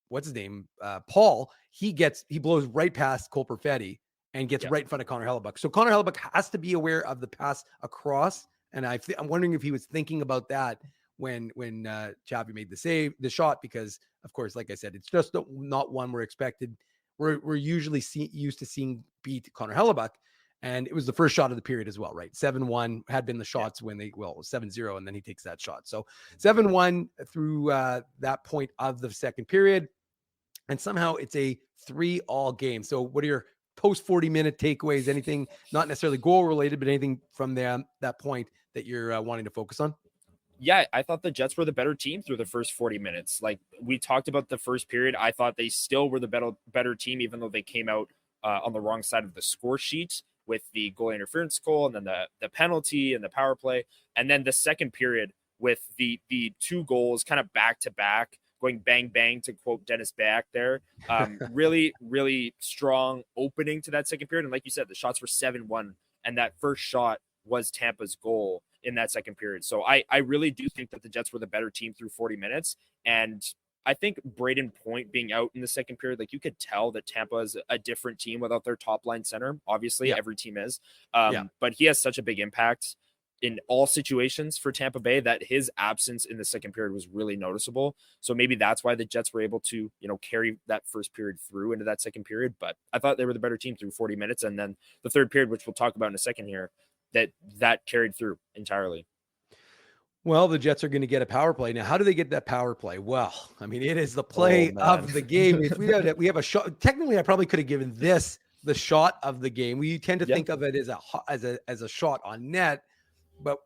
what's his name? Paul, he blows right past Cole Perfetti and gets right in front of Connor Hellebuyck. So Connor Hellebuyck has to be aware of the pass across. And I'm wondering if he was thinking about that when Chafee made the shot, because of course, like I said, it's just not one we're expected. We're usually used to seeing beat Connor Hellebuyck. And it was the first shot of the period as well, right? 7-1 had been the shots when it was 7-0, and then he takes that shot. So 7-1 through that point of the second period. And somehow it's a 3-all game. So what are your post 40-minute takeaways? Anything not necessarily goal related, but anything from that point that you're wanting to focus on? Yeah, I thought the Jets were the better team through the first 40 minutes. Like we talked about the first period, I thought they still were the better team, even though they came out on the wrong side of the score sheet with the goal interference goal and then the penalty and the power play. And then the second period with the 2 goals kind of back to back, going bang, bang, to quote Dennis Back there. Really, really strong opening to that second period. And like you said, the shots were 7-1, and that first shot was Tampa's goal in that second period. So I really do think that the Jets were the better team through 40 minutes. And I think Braden Point being out in the second period, like you could tell that Tampa is a different team without their top line center. Obviously, every team is. But he has such a big impact in all situations for Tampa Bay that his absence in the second period was really noticeable. So maybe that's why the Jets were able to, carry that first period through into that second period. But I thought they were the better team through 40 minutes. And then the third period, which we'll talk about in a second here, that carried through entirely. Well, the Jets are going to get a power play. Now, how do they get that power play? Well, I mean, it is the play of the game. If we have a shot, technically, I probably could have given this the shot of the game. We tend to think of it as a shot on net, but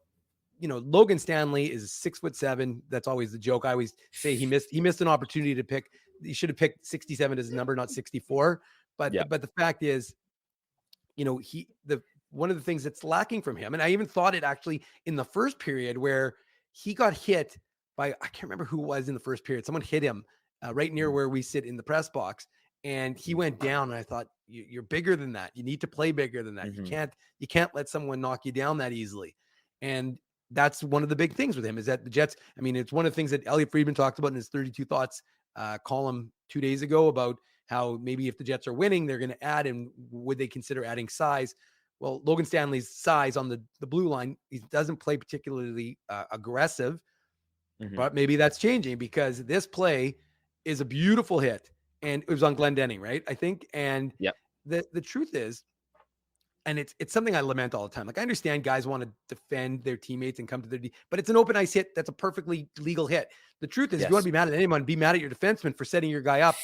Logan Stanley is 6'7". That's always the joke. I always say he missed an opportunity to pick. He should have picked 67 as his number, not 64. But the fact is, one of the things that's lacking from him, and I even thought it actually in the first period where he got hit by, I can't remember who it was in the first period. Someone hit him right near where we sit in the press box. and he went down. And I thought, you're bigger than that. You need to play bigger than that. Mhm. You can't let someone knock you down that easily. And that's one of the big things with him, is that the Jets, I mean, it's one of the things that Elliot Friedman talked about in his 32 Thoughts column 2 days ago, about how maybe if the Jets are winning, they're going to add, and would they consider adding size? Well, Logan Stanley's size on the blue line, he doesn't play particularly aggressive, Mhm. but maybe that's changing, because this play is a beautiful hit, and it was on Glendening, right? I think. And Yep. the truth is, and it's something I lament all the time. Like, I understand guys want to defend their teammates and come to their but it's an open ice hit. That's a perfectly legal hit. The truth is, if you want Yes. to be mad at anyone, be mad at your defenseman for setting your guy up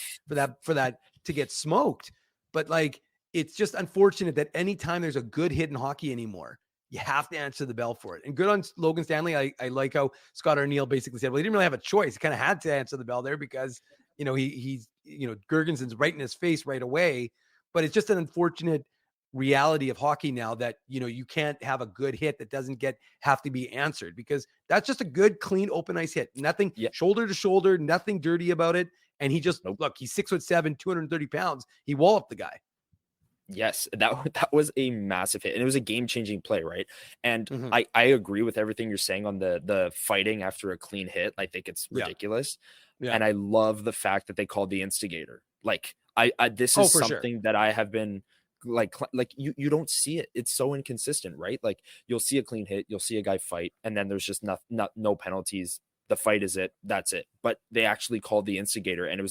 for that to get smoked. But like, it's just unfortunate that anytime there's a good hit in hockey anymore, you have to answer the bell for it. And good on Logan Stanley. I like how Scott Arniel basically said, well, he didn't really have a choice. He kind of had to answer the bell there, because he's Gergensen's right in his face right away. But it's just an unfortunate reality of hockey now that you can't have a good hit that doesn't have to be answered, because that's just a good, clean, open ice hit. Nothing shoulder to shoulder, nothing dirty about it. And he just look, he's 6'7", 230 pounds. He walloped the guy. Yes, that was a massive hit, and it was a game-changing play, right? And I agree with everything you're saying on the fighting after a clean hit. I think it's ridiculous. Yeah. And I love the fact that they called the instigator. Like, this is something that I have been like you don't see it. It's so inconsistent, right? Like, you'll see a clean hit, you'll see a guy fight, and then there's just no penalties. The fight is it. That's it. But they actually called the instigator, and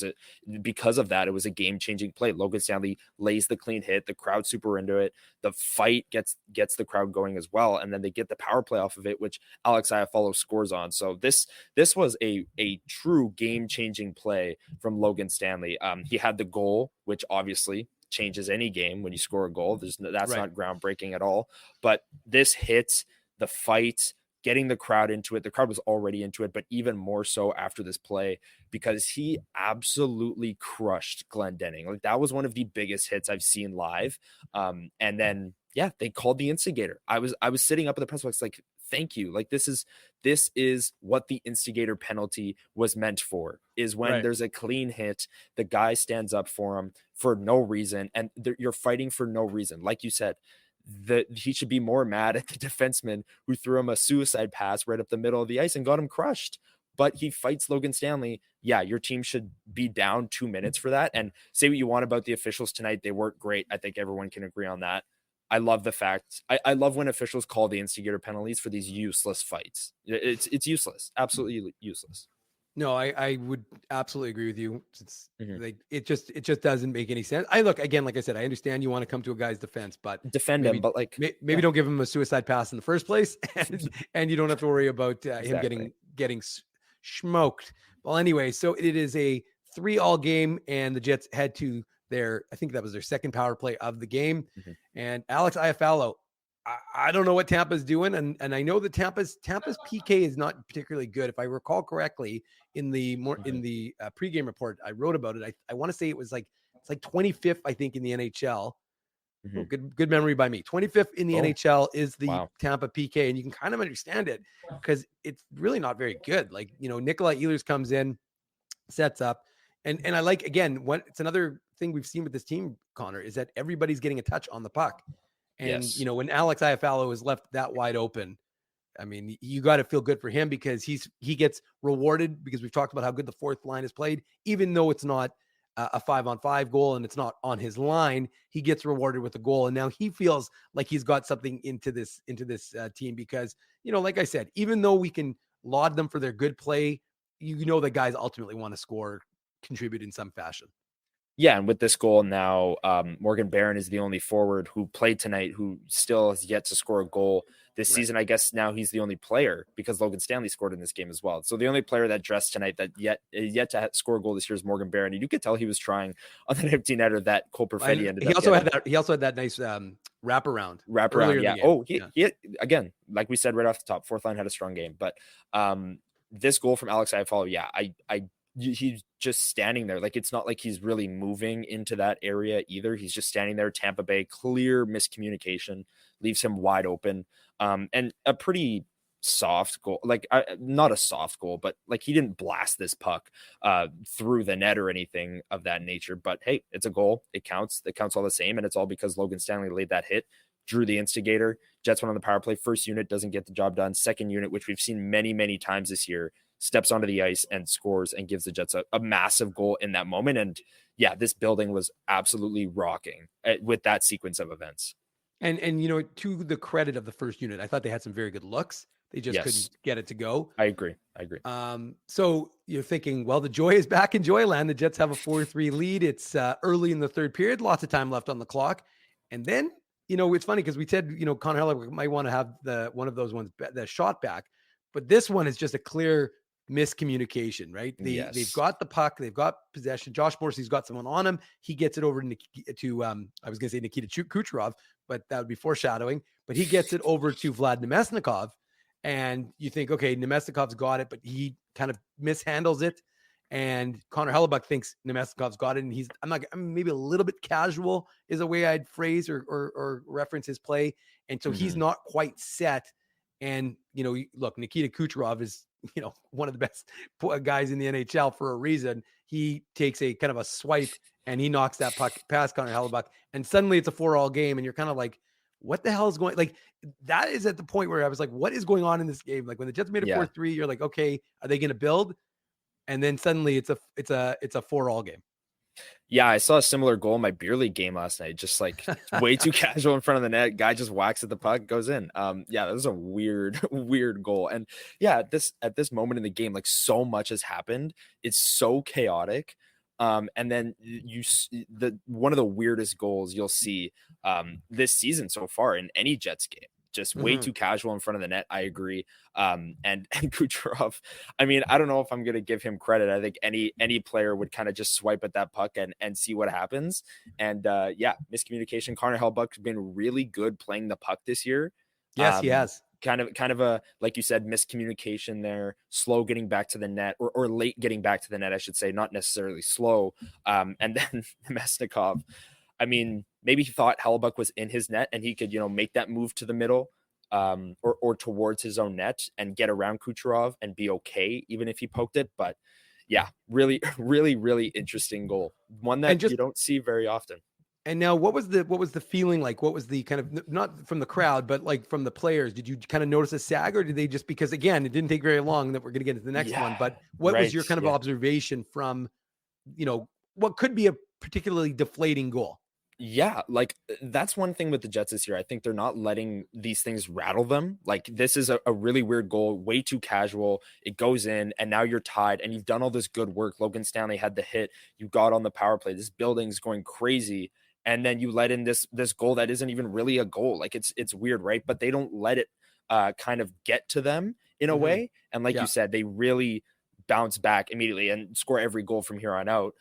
because of that, it was a game-changing play. Logan Stanley lays the clean hit. The crowd super into it. The fight gets the crowd going as well, and then they get the power play off of it, which Alex Iafallo scores on. So this was a true game-changing play from Logan Stanley. He had the goal, which obviously changes any game when you score a goal. That's not groundbreaking at all. But this hit, the fight, getting the crowd into it. The crowd was already into it, but even more so after this play, because he absolutely crushed Glendening. Like, that was one of the biggest hits I've seen live. And then, they called the instigator. I was sitting up at the press box like, thank you. Like, this is what the instigator penalty was meant for, is when there's a clean hit, the guy stands up for him for no reason, and you're fighting for no reason. Like you said, he should be more mad at the defenseman who threw him a suicide pass right up the middle of the ice and got him crushed. But he fights Logan Stanley. Yeah, your team should be down 2 minutes for that. And say what you want about the officials tonight, they weren't great. I think everyone can agree on that. I love the fact I love when officials call the instigator penalties for these useless fights. It's useless, absolutely useless. No, I would absolutely agree with you. It's like, it just doesn't make any sense. Look, again, like I said, I understand you want to come to a guy's defense, but defend him. But like, maybe don't give him a suicide pass in the first place, and you don't have to worry about him getting smoked. Well, anyway, so it is a 3-3 game, and the Jets head to I think that was their second power play of the game, and Alex Iafallo. I don't know what Tampa's doing, and I know that Tampa's PK is not particularly good. If I recall correctly, in the pregame report I wrote about it, I want to say it's like 25th, I think, in the NHL. Oh, good memory by me. 25th in the NHL is the Tampa PK, and you can kind of understand it, because it's really not very good. Like, Nikolai Ehlers comes in, sets up, and I like, again, it's another thing we've seen with this team, Connor, is that everybody's getting a touch on the puck. And, when Alex Iafallo is left that wide open, I mean, you got to feel good for him, because he gets rewarded, because we've talked about how good the fourth line is played, even though it's not a 5-on-5 goal and it's not on his line, he gets rewarded with a goal. And now he feels like he's got something into this team, because, like I said, even though we can laud them for their good play, the guys ultimately want to score, contribute in some fashion. Yeah, and with this goal now, Morgan Barron is the only forward who played tonight who still has yet to score a goal this season. I guess now he's the only player, because Logan Stanley scored in this game as well. So the only player that dressed tonight that yet to score a goal this year is Morgan Barron. And you could tell he was trying on that empty netter that Cole Perfetti ended up. He also had that nice wraparound. Yeah. Oh, he again, like we said right off the top, fourth line had a strong game. But this goal from Alex Iafallo, he's just standing there. Like, it's not like he's really moving into that area either. He's just standing there. Tampa Bay, clear miscommunication, leaves him wide open. And a pretty soft goal, like not a soft goal, but like he didn't blast this puck through the net or anything of that nature. But hey, it's a goal. It counts. It counts all the same. And it's all because Logan Stanley laid that hit, drew the instigator. Jets went on the power play. First unit doesn't get the job done. Second unit, which we've seen many, many times this year, steps onto the ice and scores and gives the Jets a massive goal in that moment. And yeah, this building was absolutely rocking with that sequence of events. And to the credit of the first unit, I thought they had some very good looks. They just couldn't get it to go. I agree. So you're thinking, well, the joy is back in Joyland. The Jets have a 4-3 lead. It's early in the third period, lots of time left on the clock. And then, it's funny because we said, Connor Hellebuyck might want to have one of those ones, the shot back, but this one is just a clear miscommunication, right? They've got the puck, they've got possession. Josh Morrissey's got someone on him. He gets it over to I was going to say Nikita Kucherov, but that would be foreshadowing. But he gets it over to Vlad Nemesnikov, and you think, okay, Nemesnikov's got it, but he kind of mishandles it. And Connor Hellebuyck thinks Nemesnikov's got it, and I'm maybe a little bit casual is a way I'd phrase or reference his play, and so he's not quite set. And look, Nikita Kucherov is one of the best guys in the NHL for a reason. He takes a kind of a swipe and he knocks that puck past Connor Hellebuyck, and suddenly it's a 4-all game, and you're kind of like, what the hell is going? Like, that is at the point where I was like, what is going on in this game? Like when the Jets made it 4-3, you're like, okay, are they going to build? And then suddenly it's a 4-all game. Yeah, I saw a similar goal in my beer league game last night. Just like way too casual in front of the net. Guy just whacks at the puck, goes in. That was a weird goal. And yeah, at this moment in the game, like so much has happened. It's so chaotic. And then one of the weirdest goals you'll see this season so far in any Jets game. Just way too casual in front of the net. I agree. And Kucherov, I mean, I don't know if I'm going to give him credit. I think any player would kind of just swipe at that puck and see what happens. And miscommunication. Connor Hellebuyck's been really good playing the puck this year. Yes, he has. Kind of a, like you said, miscommunication there, slow getting back to the net or late getting back to the net, I should say, not necessarily slow. And then Nemesnikov, I mean, maybe he thought Hellebuyck was in his net and he could, make that move to the middle or towards his own net and get around Kucherov and be okay, even if he poked it. But yeah, really, really, really interesting goal. One that you don't see very often. And now what was the feeling like? What was the kind of, not from the crowd, but like from the players? Did you kind of notice a sag, or did they just, because again, it didn't take very long that we're going to get into the next one, but what was your kind of observation from, what could be a particularly deflating goal? Yeah, like that's one thing with the Jets this year. I think they're not letting these things rattle them. Like this is a really weird goal, way too casual. It goes in and now you're tied and you've done all this good work. Logan Stanley had the hit. You got on the power play. This building's going crazy. And then you let in this goal that isn't even really a goal. Like it's weird, right? But they don't let it kind of get to them in a way. And like you said, they really bounce back immediately and score every goal from here on out.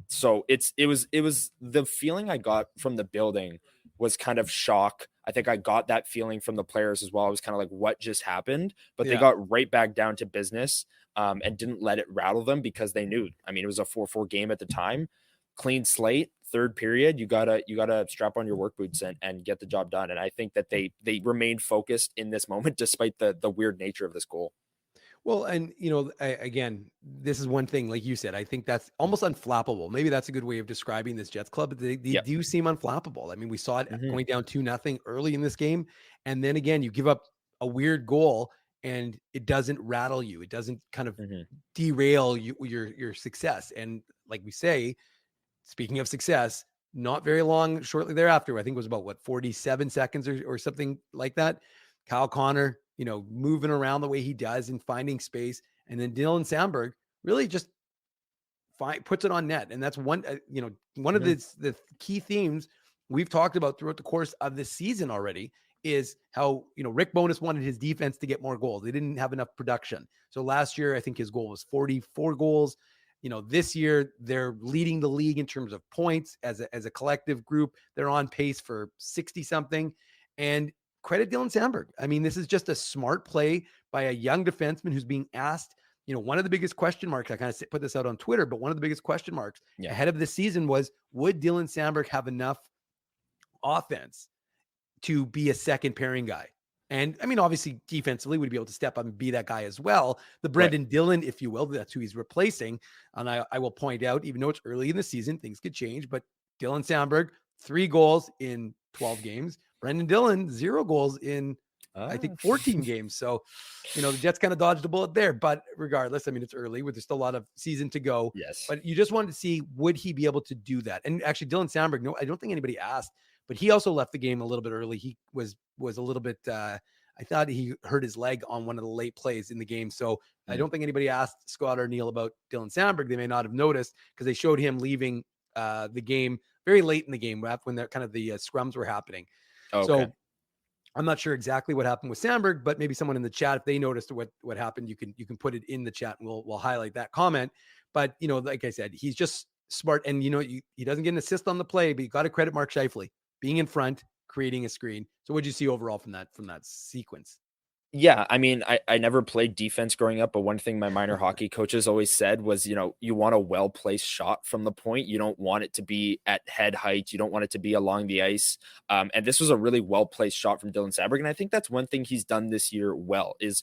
So it was the feeling I got from the building was kind of shock. I think I got that feeling from the players as well. I was kind of like, what just happened? But they got right back down to business and didn't let it rattle them because they knew. I mean, it was a 4-4 game at the time. Clean slate, third period. You gotta strap on your work boots and get the job done. And I think that they remained focused in this moment despite the weird nature of this goal. Well, and again, this is one thing, like you said, I think that's almost unflappable. Maybe that's a good way of describing this Jets club. They do seem unflappable. I mean, we saw it going down 2-0 early in this game. And then again, you give up a weird goal and it doesn't rattle you. It doesn't kind of derail your success. And like we say, speaking of success, not very long shortly thereafter, I think it was about 47 seconds or something like that. Kyle Connor, moving around the way he does and finding space. And then Dylan Sandberg really just puts it on net. And that's one of the key themes we've talked about throughout the course of this season already is how, Rick Bowness wanted his defense to get more goals. They didn't have enough production. So last year, I think his goal was 44 goals. This year they're leading the league in terms of points as a collective group. They're on pace for 60 something, and credit Dylan Sandberg. I mean, this is just a smart play by a young defenseman who's being asked, one of the biggest question marks, I kind of put this out on Twitter, but one of the biggest question marks ahead of this season was, would Dylan Sandberg have enough offense to be a second pairing guy? And I mean, obviously, defensively, would be able to step up and be that guy as well. The Brendan Dillon, if you will, that's who he's replacing. And I will point out, even though it's early in the season, things could change. But Dylan Sandberg, 3 goals in 12 games. Brendan Dillon, 0 goals in, I think, 14 games. So, the Jets kind of dodged a bullet there. But regardless, I mean, it's early. There's still a lot of season to go. Yes. But you just wanted to see, would he be able to do that? And actually, Dylan Sandberg, no, I don't think anybody asked. But he also left the game a little bit early. He was a little bit, I thought he hurt his leg on one of the late plays in the game. So I don't think anybody asked Scott or Neil about Dylan Sandberg. They may not have noticed because they showed him leaving the game very late in the game when the scrums were happening. Okay. So I'm not sure exactly what happened with Sandberg, but maybe someone in the chat, if they noticed what happened, you can put it in the chat and we'll highlight that comment. But, like I said, he's just smart. And, he doesn't get an assist on the play, but you got to credit Mark Scheifele being in front, creating a screen. So what'd you see overall from that sequence? Yeah, I mean, I never played defense growing up, but one thing my minor hockey coaches always said was, you want a well-placed shot from the point. You don't want it to be at head height. You don't want it to be along the ice. And this was a really well-placed shot from Dylan Sandberg. And I think that's one thing he's done this year well is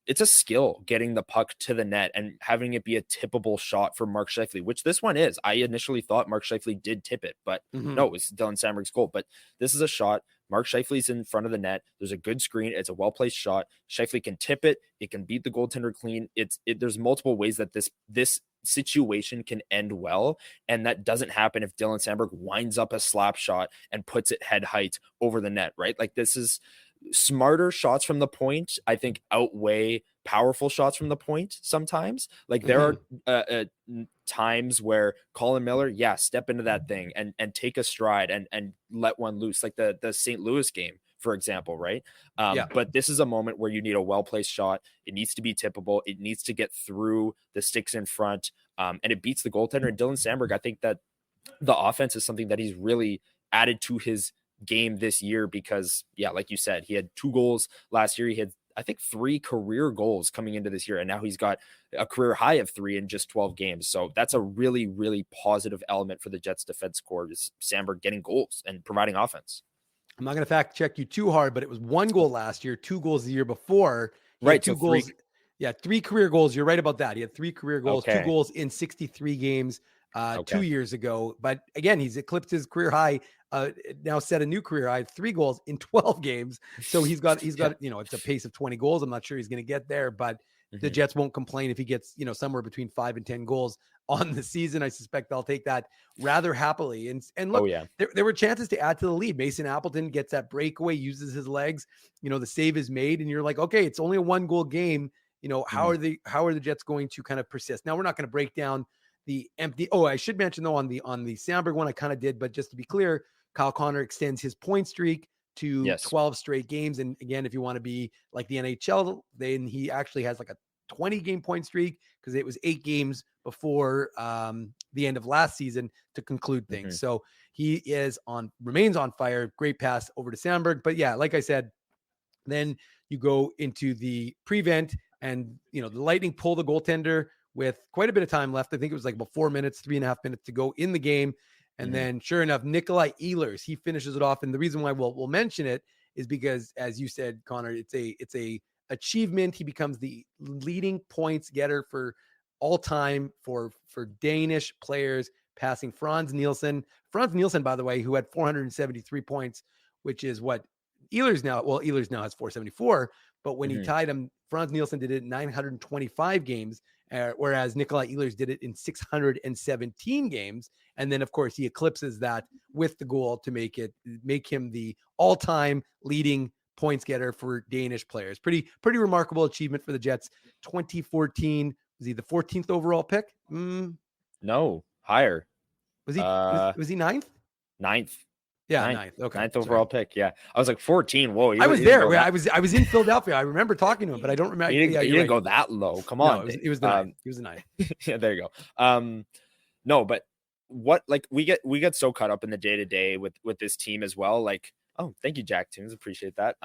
it's a skill getting the puck to the net and having it be a tippable shot for Mark Scheifele, which this one is. I initially thought Mark Scheifele did tip it, but no, it was Dylan Sandberg's goal. But this is a shot. Mark Scheifele's in front of the net. There's a good screen. It's a well-placed shot. Scheifele can tip it. It can beat the goaltender clean. There's multiple ways that this situation can end well, and that doesn't happen if Dylan Sandberg winds up a slap shot and puts it head height over the net, right? Like this is smarter shots from the point, I think, outweigh powerful shots from the point sometimes. Like there are times where Colin Miller, step into that thing and take a stride and let one loose, like the St. Louis game, for example, right? But this is a moment where you need a well-placed shot. It needs to be tippable. It needs to get through the sticks in front, and it beats the goaltender. And Dylan Sandberg, I think that the offense is something that he's really added to his game this year because, like you said, he had 2 goals last year. He had, I think, 3 career goals coming into this year, and now he's got a career high of 3 in just 12 games. So that's a really, really positive element for the Jets defense core, is Sandberg getting goals and providing offense. I'm not going to fact check you too hard, but it was 1 goal last year, 2 goals the year before. Right. 2 goals. 3 career goals. You're right about that. He had 3 career goals, 2 goals in 63 games 2 years ago. But again, he's eclipsed his career high, now set a new career high, 3 goals in 12 games. So he's got, it's a pace of 20 goals. I'm not sure he's going to get there, but the Jets won't complain if he gets, somewhere between 5 and 10 goals on the season. I suspect they'll take that rather happily. And look, there were chances to add to the lead. Mason Appleton gets that breakaway, uses his legs, the save is made, and you're like, okay, it's only a 1-goal game. How are the Jets going to kind of persist? Now, we're not going to break down the empty. Oh, I should mention though, on the Sandberg one, I kind of did, but just to be clear, Kyle Connor extends his point streak to 12 straight games. And again, if you want to be like the NHL, then he actually has like a 20-game point streak because it was 8 games before the end of last season to conclude things. So he remains on fire. Great pass over to Sandberg. But like I said, then you go into the prevent and, the Lightning pull the goaltender with quite a bit of time left. I think it was like about 4 minutes, 3.5 minutes to go in the game. And then sure enough, Nikolai Ehlers, he finishes it off. And the reason why we'll mention it is because, as you said, Connor, it's a achievement. He becomes the leading points getter for all time for Danish players, passing Franz Nielsen. Franz Nielsen, by the way, who had 473 points, which is what Ehlers now has 474. But when he tied him, Franz Nielsen did it in 925 games, whereas Nikolai Ehlers did it in 617 games. And then, of course, he eclipses that with the goal to make him the all-time leading points getter for Danish players. Pretty remarkable achievement for the Jets. 2014, was he the 14th overall pick? No, higher. Was he ninth? Ninth. Yeah, ninth. Okay, 9th overall pick. Yeah, I was like 14. Whoa, I was there. I was in Philadelphia. I remember talking to him, but I don't remember. You didn't go that low. Come on. No, it was the ninth. He was the ninth. Yeah, there you go. No, but what, like, we get so caught up in the day to day with this team as well. Like, oh, thank you, Jack Tunes. Appreciate that.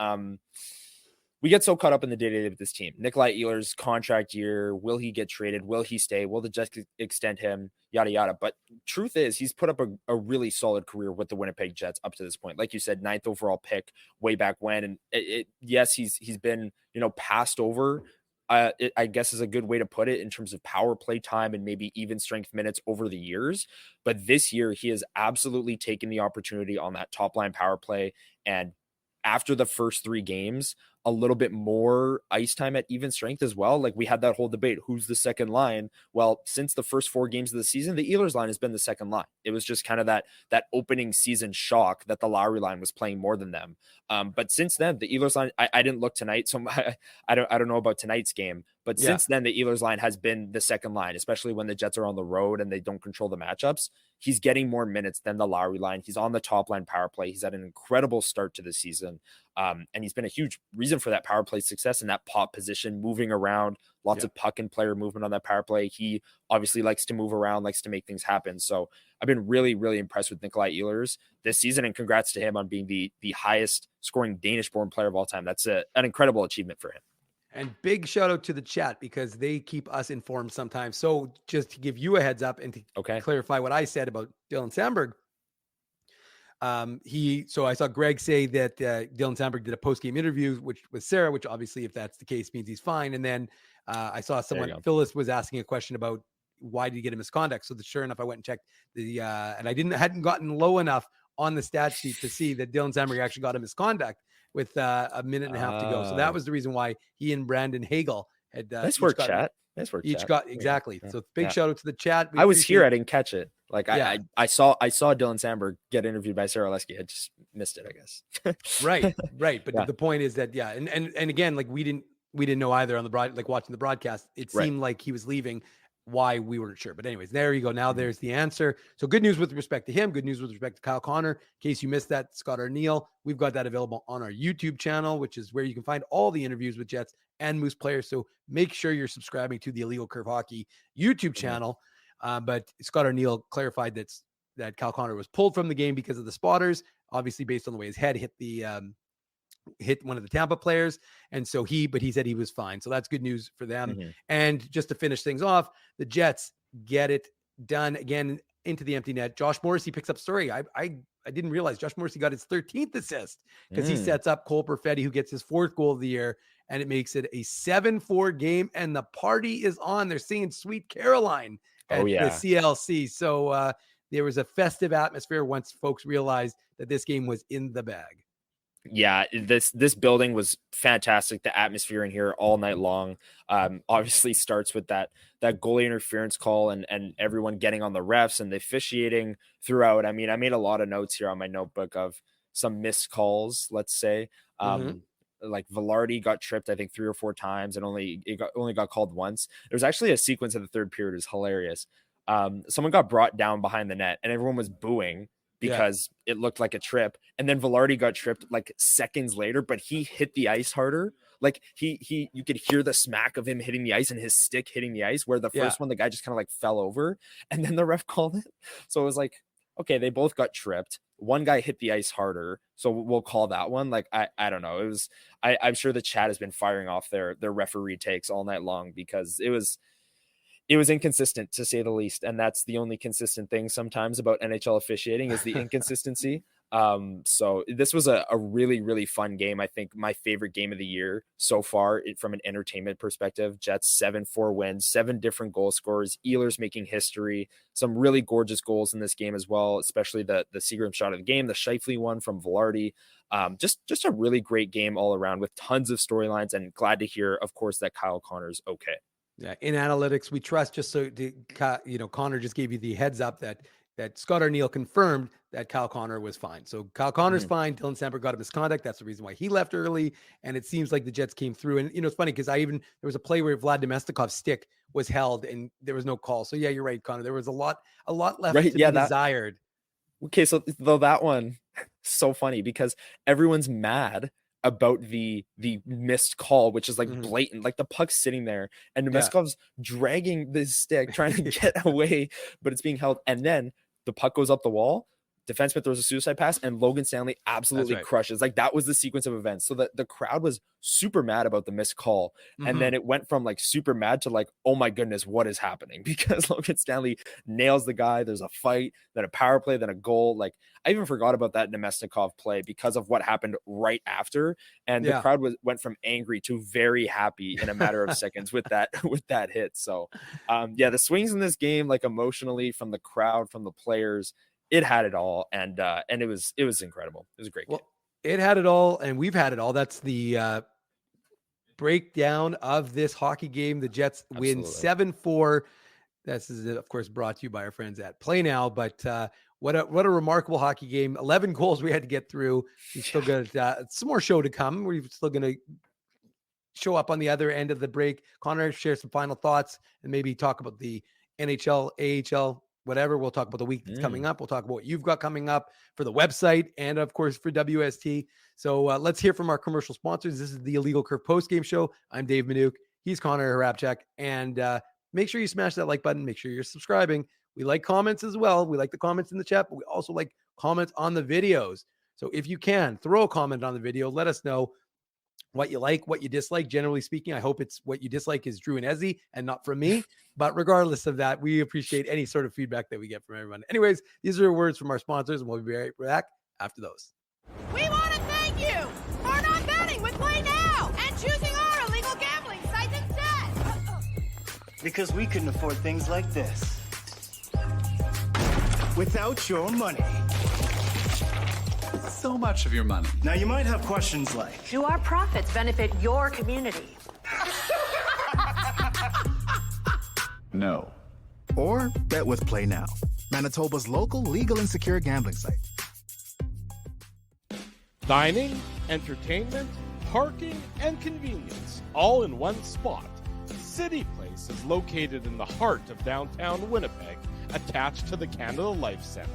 we get so caught up in the day-to-day of this team. Nikolai Ehlers' contract year, will he get traded? Will he stay? Will the Jets extend him? Yada, yada. But truth is, he's put up a really solid career with the Winnipeg Jets up to this point. Like you said, 9th overall pick way back when. And yes, he's been, passed over. I guess is a good way to put it in terms of power play time and maybe even strength minutes over the years. But this year, he has absolutely taken the opportunity on that top line power play. And after the first 3 games, a little bit more ice time at even strength as well. Like we had that whole debate, who's the second line? Well, since the first 4 games of the season, the Ehlers line has been the second line. It was just kind of that opening season shock that the Lowry line was playing more than them. But since then, the Ehlers line, I didn't look tonight, so I don't know about tonight's game. But since then, the Ehlers line has been the second line, especially when the Jets are on the road and they don't control the matchups. He's getting more minutes than the Lowry line. He's on the top line power play. He's had an incredible start to the season. And he's been a huge reason for that power play success in that pop position, moving around, lots of puck and player movement on that power play. He obviously likes to move around, likes to make things happen. So I've been really, really impressed with Nikolai Ehlers this season, and congrats to him on being the highest scoring Danish-born player of all time. That's an incredible achievement for him. And big shout out to the chat because they keep us informed sometimes. So just to give you a heads up and to clarify what I said about Dylan Sandberg, so I saw Greg say that Dylan Sandberg did a post-game interview with Sarah, which obviously, if that's the case, means he's fine. And then I saw someone, Phyllis, was asking a question about why did he get a misconduct. So sure enough, I went and checked and I hadn't gotten low enough on the stat sheet to see that Dylan Sandberg actually got a misconduct with a minute and a half to go. So that was the reason why he and Brandon Hagel had nice work, chat. Nice work. Each got exactly. So big shout out to the chat. I was here. I didn't catch it. Like I saw Dylan Sandberg get interviewed by Sarah Lesky. I just missed it, I guess. Right. But the point is that and again, like we didn't know either on the like watching the broadcast. It seemed like he was leaving. Why, we weren't sure. But anyways, there you go. Now there's the answer. So good news with respect to him. Good news with respect to Kyle Connor. In case you missed that, Scott Arneal, we've got that available on our YouTube channel, which is where you can find all the interviews with Jets and Moose players. So make sure you're subscribing to the Illegal Curve Hockey YouTube channel. But Scott Arneal clarified that Kyle Connor was pulled from the game because of the spotters, obviously based on the way his head hit one of the Tampa players. And so he said he was fine. So that's good news for them. And just to finish things off, the Jets get it done again into the empty net. Josh Morrissey picks up story. I didn't realize Josh Morrissey got his 13th assist because he sets up Cole Perfetti, who gets his 4th goal of the year, and it makes it a 7-4 game. And the party is on. They're singing Sweet Caroline at the CLC. So there was a festive atmosphere once folks realized that this game was in the bag. Yeah, this building was fantastic. The atmosphere in here all night long obviously starts with that goalie interference call and everyone getting on the refs and the officiating throughout. I mean, I made a lot of notes here on my notebook of some missed calls, let's say. Like Velarde got tripped, I think 3 or 4 times and only got called once. There was actually a sequence in the third period. It was hilarious. Someone got brought down behind the net and everyone was booing because it looked like a trip. And then Velarde got tripped like seconds later, but he hit the ice harder. Like you could hear the smack of him hitting the ice and his stick hitting the ice, where the first one, the guy just kind of like fell over and then the ref called it. So it was like, okay, they both got tripped. One guy hit the ice harder, so we'll call that one. Like, I don't know. It was, I'm sure the chat has been firing off their referee takes all night long because it was inconsistent, to say the least. And that's the only consistent thing sometimes about NHL officiating is the inconsistency. So this was a really, really fun game. I think my favorite game of the year so far from an entertainment perspective. Jets 7-4 wins, 7 different goal scorers, Ehlers making history, some really gorgeous goals in this game as well, especially the Seagram shot of the game, the Scheifele one from Velarde. Just a really great game all around with tons of storylines, and glad to hear, of course, that Kyle Connor's okay. Yeah, in analytics, we trust. Just so Connor just gave you the heads up that Scott Arneal confirmed that Kyle Connor was fine. So Kyle Connor's fine. Dylan Sandberg got a misconduct. That's the reason why he left early. And it seems like the Jets came through. And it's funny because there was a play where Vlad Domestikov's stick was held and there was no call. So yeah, you're right, Connor. There was a lot left to be desired. Okay, so though that one, so funny because everyone's mad about the missed call, which is like blatant, like the puck's sitting there and Domestikov's dragging this stick trying to get away, but it's being held, and then the puck goes up the wall. defenseman throws a suicide pass, and Logan Stanley absolutely crushes. Like, that was the sequence of events. So the crowd was super mad about the missed call. And then it went from like super mad to like, oh my goodness, what is happening? Because Logan Stanley nails the guy. There's a fight, then a power play, then a goal. Like, I even forgot about that Nemesnikov play because of what happened right after. And the crowd went from angry to very happy in a matter of seconds with that hit. So the swings in this game, like emotionally, from the crowd, from the players, it had it all, and it was incredible. It was a great game. It had it all, and we've had it all. That's the breakdown of this hockey game. The Jets win 7-4. This is, of course, brought to you by our friends at Play Now. But what a remarkable hockey game! 11 goals we had to get through. We still got some more show to come. We're still going to show up on the other end of the break. Connor, share some final thoughts and maybe talk about the NHL, AHL, whatever. We'll talk about the week that's coming up. We'll talk about what you've got coming up for the website and, of course, for WST. So let's hear from our commercial sponsors. This is the Illegal Curve post-game show. I'm Dave Minuk. He's Connor Harapchak. And make sure you smash that like button. Make sure you're subscribing. We like comments as well. We like the comments in the chat, but we also like comments on the videos. So if you can, throw a comment on the video. Let us know what you like, what you dislike. Generally speaking, I hope it's what you dislike is Drew and Ezzy and not from me. But regardless of that, we appreciate any sort of feedback that we get from everyone. Anyways, these are words from our sponsors, and we'll be right back after those. We want to thank you for not betting with Play Now and choosing our illegal gambling site instead. Because we couldn't afford things like this without your money. So much of your money. Now you might have questions like, Do our profits benefit your community? No. Or bet with Play Now, Manitoba's local legal and secure gambling site. Dining, entertainment, parking, and convenience, all in one spot. City Place is located in the heart of downtown Winnipeg, attached to the Canada Life Centre.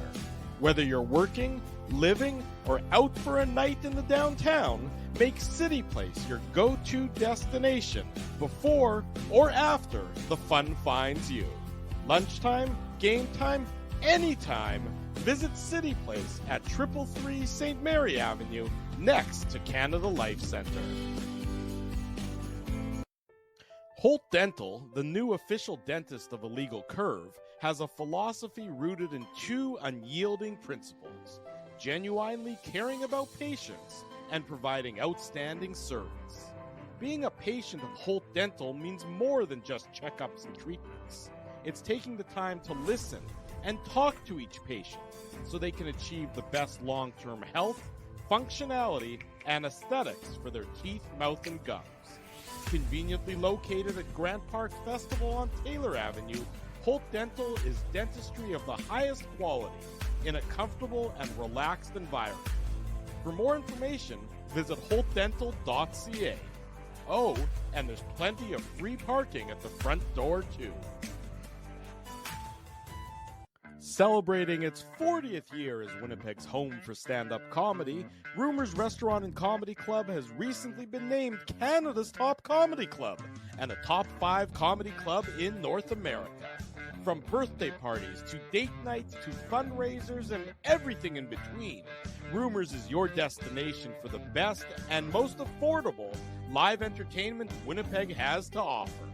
Whether you're working, living, or out for a night in the downtown, make City Place your go-to destination before or after the fun finds you. Lunchtime, game time, anytime, visit City Place at 333 St. Mary Avenue, next to Canada Life Centre. Holt Dental, the new official dentist of Illegal Curve, has a philosophy rooted in two unyielding principles: genuinely caring about patients and providing outstanding service. Being a patient of Holt Dental means more than just checkups and treatments. It's taking the time to listen and talk to each patient so they can achieve the best long-term health, functionality, and aesthetics for their teeth, mouth, and gums. Conveniently located at Grant Park Festival on Taylor Avenue, Holt Dental is dentistry of the highest quality in a comfortable and relaxed environment. For more information, visit holtdental.ca. Oh, and there's plenty of free parking at the front door, too. Celebrating its 40th year as Winnipeg's home for stand-up comedy, Rumors Restaurant and Comedy Club has recently been named Canada's top comedy club and a top 5 comedy club in North America. From birthday parties to date nights to fundraisers and everything in between, Rumors is your destination for the best and most affordable live entertainment Winnipeg has to offer.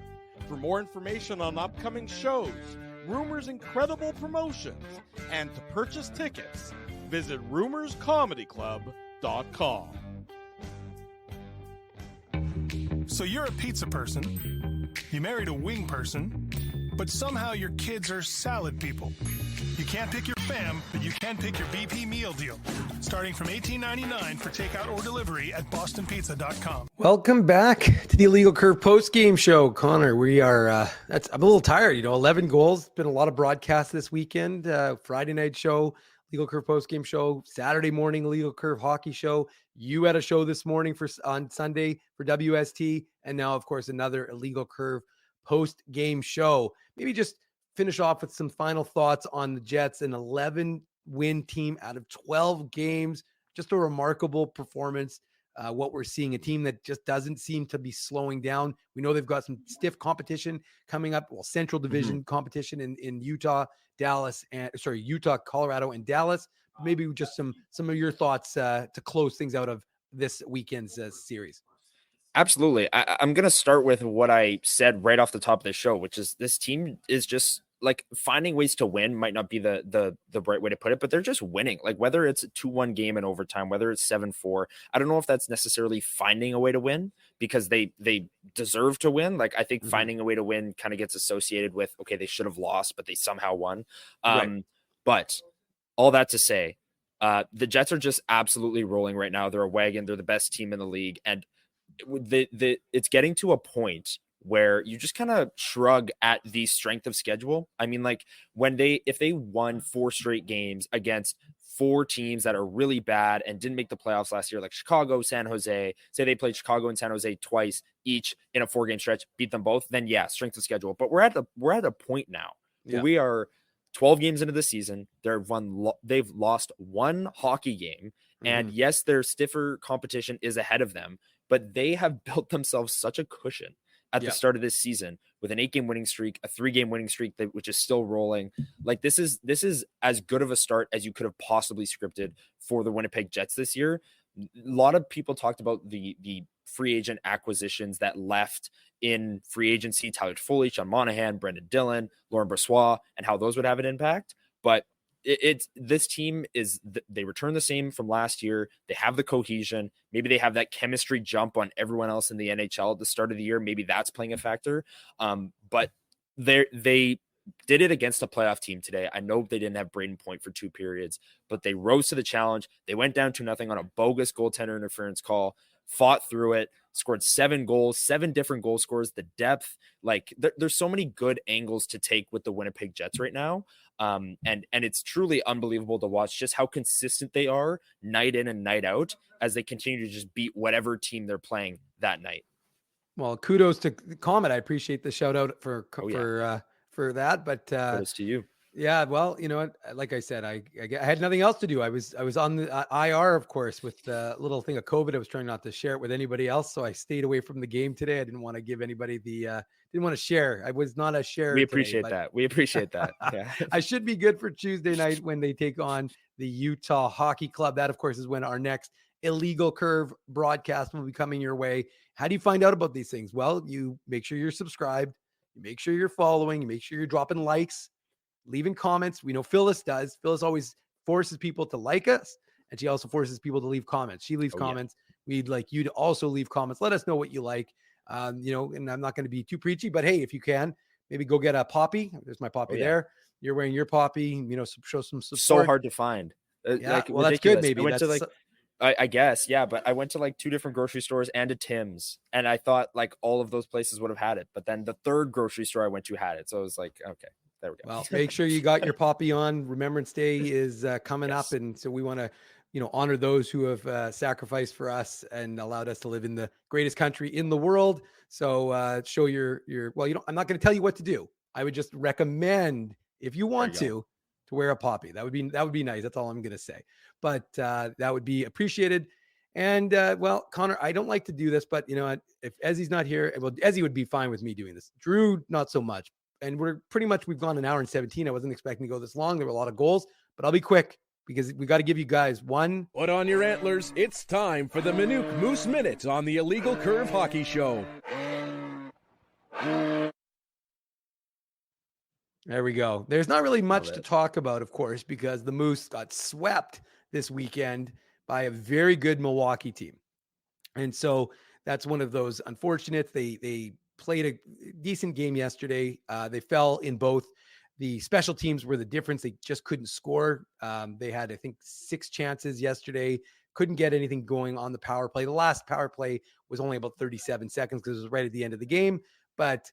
For more information on upcoming shows, Rumors' incredible promotions, and to purchase tickets, visit rumorscomedyclub.com. So you're a pizza person, you married a wing person, but somehow your kids are salad people. You can't pick your fam, but you can pick your BP meal deal. Starting from $18.99 for takeout or delivery at bostonpizza.com. Welcome back to the Illegal Curve post-game show. Connor, we are, I'm a little tired, 11 goals. Been a lot of broadcasts this weekend. Friday night show, Illegal Curve post-game show. Saturday morning, Illegal Curve hockey show. You had a show this morning on Sunday for WST. And now, of course, another Illegal Curve post-game show. Maybe just finish off with some final thoughts on the Jets, an 11-win team out of 12 games. Just a remarkable performance. What we're seeing, a team that just doesn't seem to be slowing down. We know they've got some stiff competition coming up. Well, Central Division competition in Utah, Colorado, and Dallas. maybe just some of your thoughts to close things out of this weekend's series. Absolutely. I'm going to start with what I said right off the top of the show, which is this team is just like finding ways to win might not be the right way to put it, but they're just winning. Like whether it's a 2-1 game in overtime, whether it's 7-4, I don't know if that's necessarily finding a way to win because they deserve to win. Like I think finding a way to win kind of gets associated with, okay, they should have lost, but they somehow won. Right. But all that to say, the Jets are just absolutely rolling right now. They're a wagon. They're the best team in the league. And it's getting to a point where you just kind of shrug at the strength of schedule. I mean, like if they won 4 straight games against 4 teams that are really bad and didn't make the playoffs last year, like Chicago, San Jose, say they played Chicago and San Jose twice each in a 4-game stretch, beat them both, then yeah, strength of schedule. But we're at a point now where we are 12 games into the season. They've lost 1 hockey game. And yes, their stiffer competition is ahead of them, but they have built themselves such a cushion at the start of this season with an 8-game winning streak, a 3-game winning streak which is still rolling. Like this is as good of a start as you could have possibly scripted for the Winnipeg Jets this year. A lot of people talked about the free agent acquisitions that left in free agency, Tyler Toffoli, Sean Monahan, Brendan Dillon, Lauren Brossoit, and how those would have an impact. But this team they return the same from last year. They have the cohesion. Maybe they have that chemistry jump on everyone else in the NHL at the start of the year. Maybe that's playing a factor. But they did it against a playoff team today. I know they didn't have Braden Point for 2 periods, but they rose to the challenge. They went down 2-0 on a bogus goaltender interference call, fought through it, scored 7 goals, 7 different goal scorers. The depth, like there's so many good angles to take with the Winnipeg Jets right now. And it's truly unbelievable to watch just how consistent they are night in and night out as they continue to just beat whatever team they're playing that night. Well, kudos to Comet. I appreciate the shout out for that, but kudos to you. Yeah, well, you know what? Like I said, I had nothing else to do. I was on the IR, of course, with the little thing of COVID. I was trying not to share it with anybody else, so I stayed away from the game today. I didn't want to give anybody didn't want to share. I was not a sharer. We appreciate that. We appreciate that. Yeah. I should be good for Tuesday night when they take on the Utah Hockey Club. That, of course, is when our next Illegal Curve broadcast will be coming your way. How do you find out about these things? Well, you make sure you're subscribed. You make sure you're following. You make sure you're dropping likes, leaving comments. We know Phyllis does. Phyllis always forces people to like us, and she also forces people to leave comments. She leaves comments. Yeah. We'd like you to also leave comments. Let us know what you like. And I'm not going to be too preachy, but hey, if you can, maybe go get a poppy. There's my poppy there. You're wearing your poppy, show some support. So hard to find. Yeah, well, that's good. Maybe I went to I guess, yeah, but I went to like 2 different grocery stores and a Tim's, and I thought like all of those places would have had it, but then the 3rd grocery store I went to had it. So I was like, okay, there we go. Well, make sure you got your poppy on. Remembrance Day is coming up, and so we want to honor those who have sacrificed for us and allowed us to live in the greatest country in the world. So show your I'm not going to tell you what to do. I would just recommend, if you want to wear a poppy. That would be nice. That's all I'm going to say. But that would be appreciated. And well, Connor, I don't like to do this, but if Ezzy's not here, well, Ezzy would be fine with me doing this. Drew, not so much. And we've gone an hour and 17. I wasn't expecting to go this long. There were a lot of goals, but I'll be quick, because we got to give you guys one. Put on your antlers. It's time for the Minute Moose Minute on the Illegal Curve Hockey Show. There we go. There's not really much to talk about, of course, because the Moose got swept this weekend by a very good Milwaukee team. And so that's one of those unfortunate. They played a decent game yesterday. They fell in both. The special teams were the difference. They just couldn't score. They had, I think, 6 chances yesterday. Couldn't get anything going on the power play. The last power play was only about 37 seconds because it was right at the end of the game. But,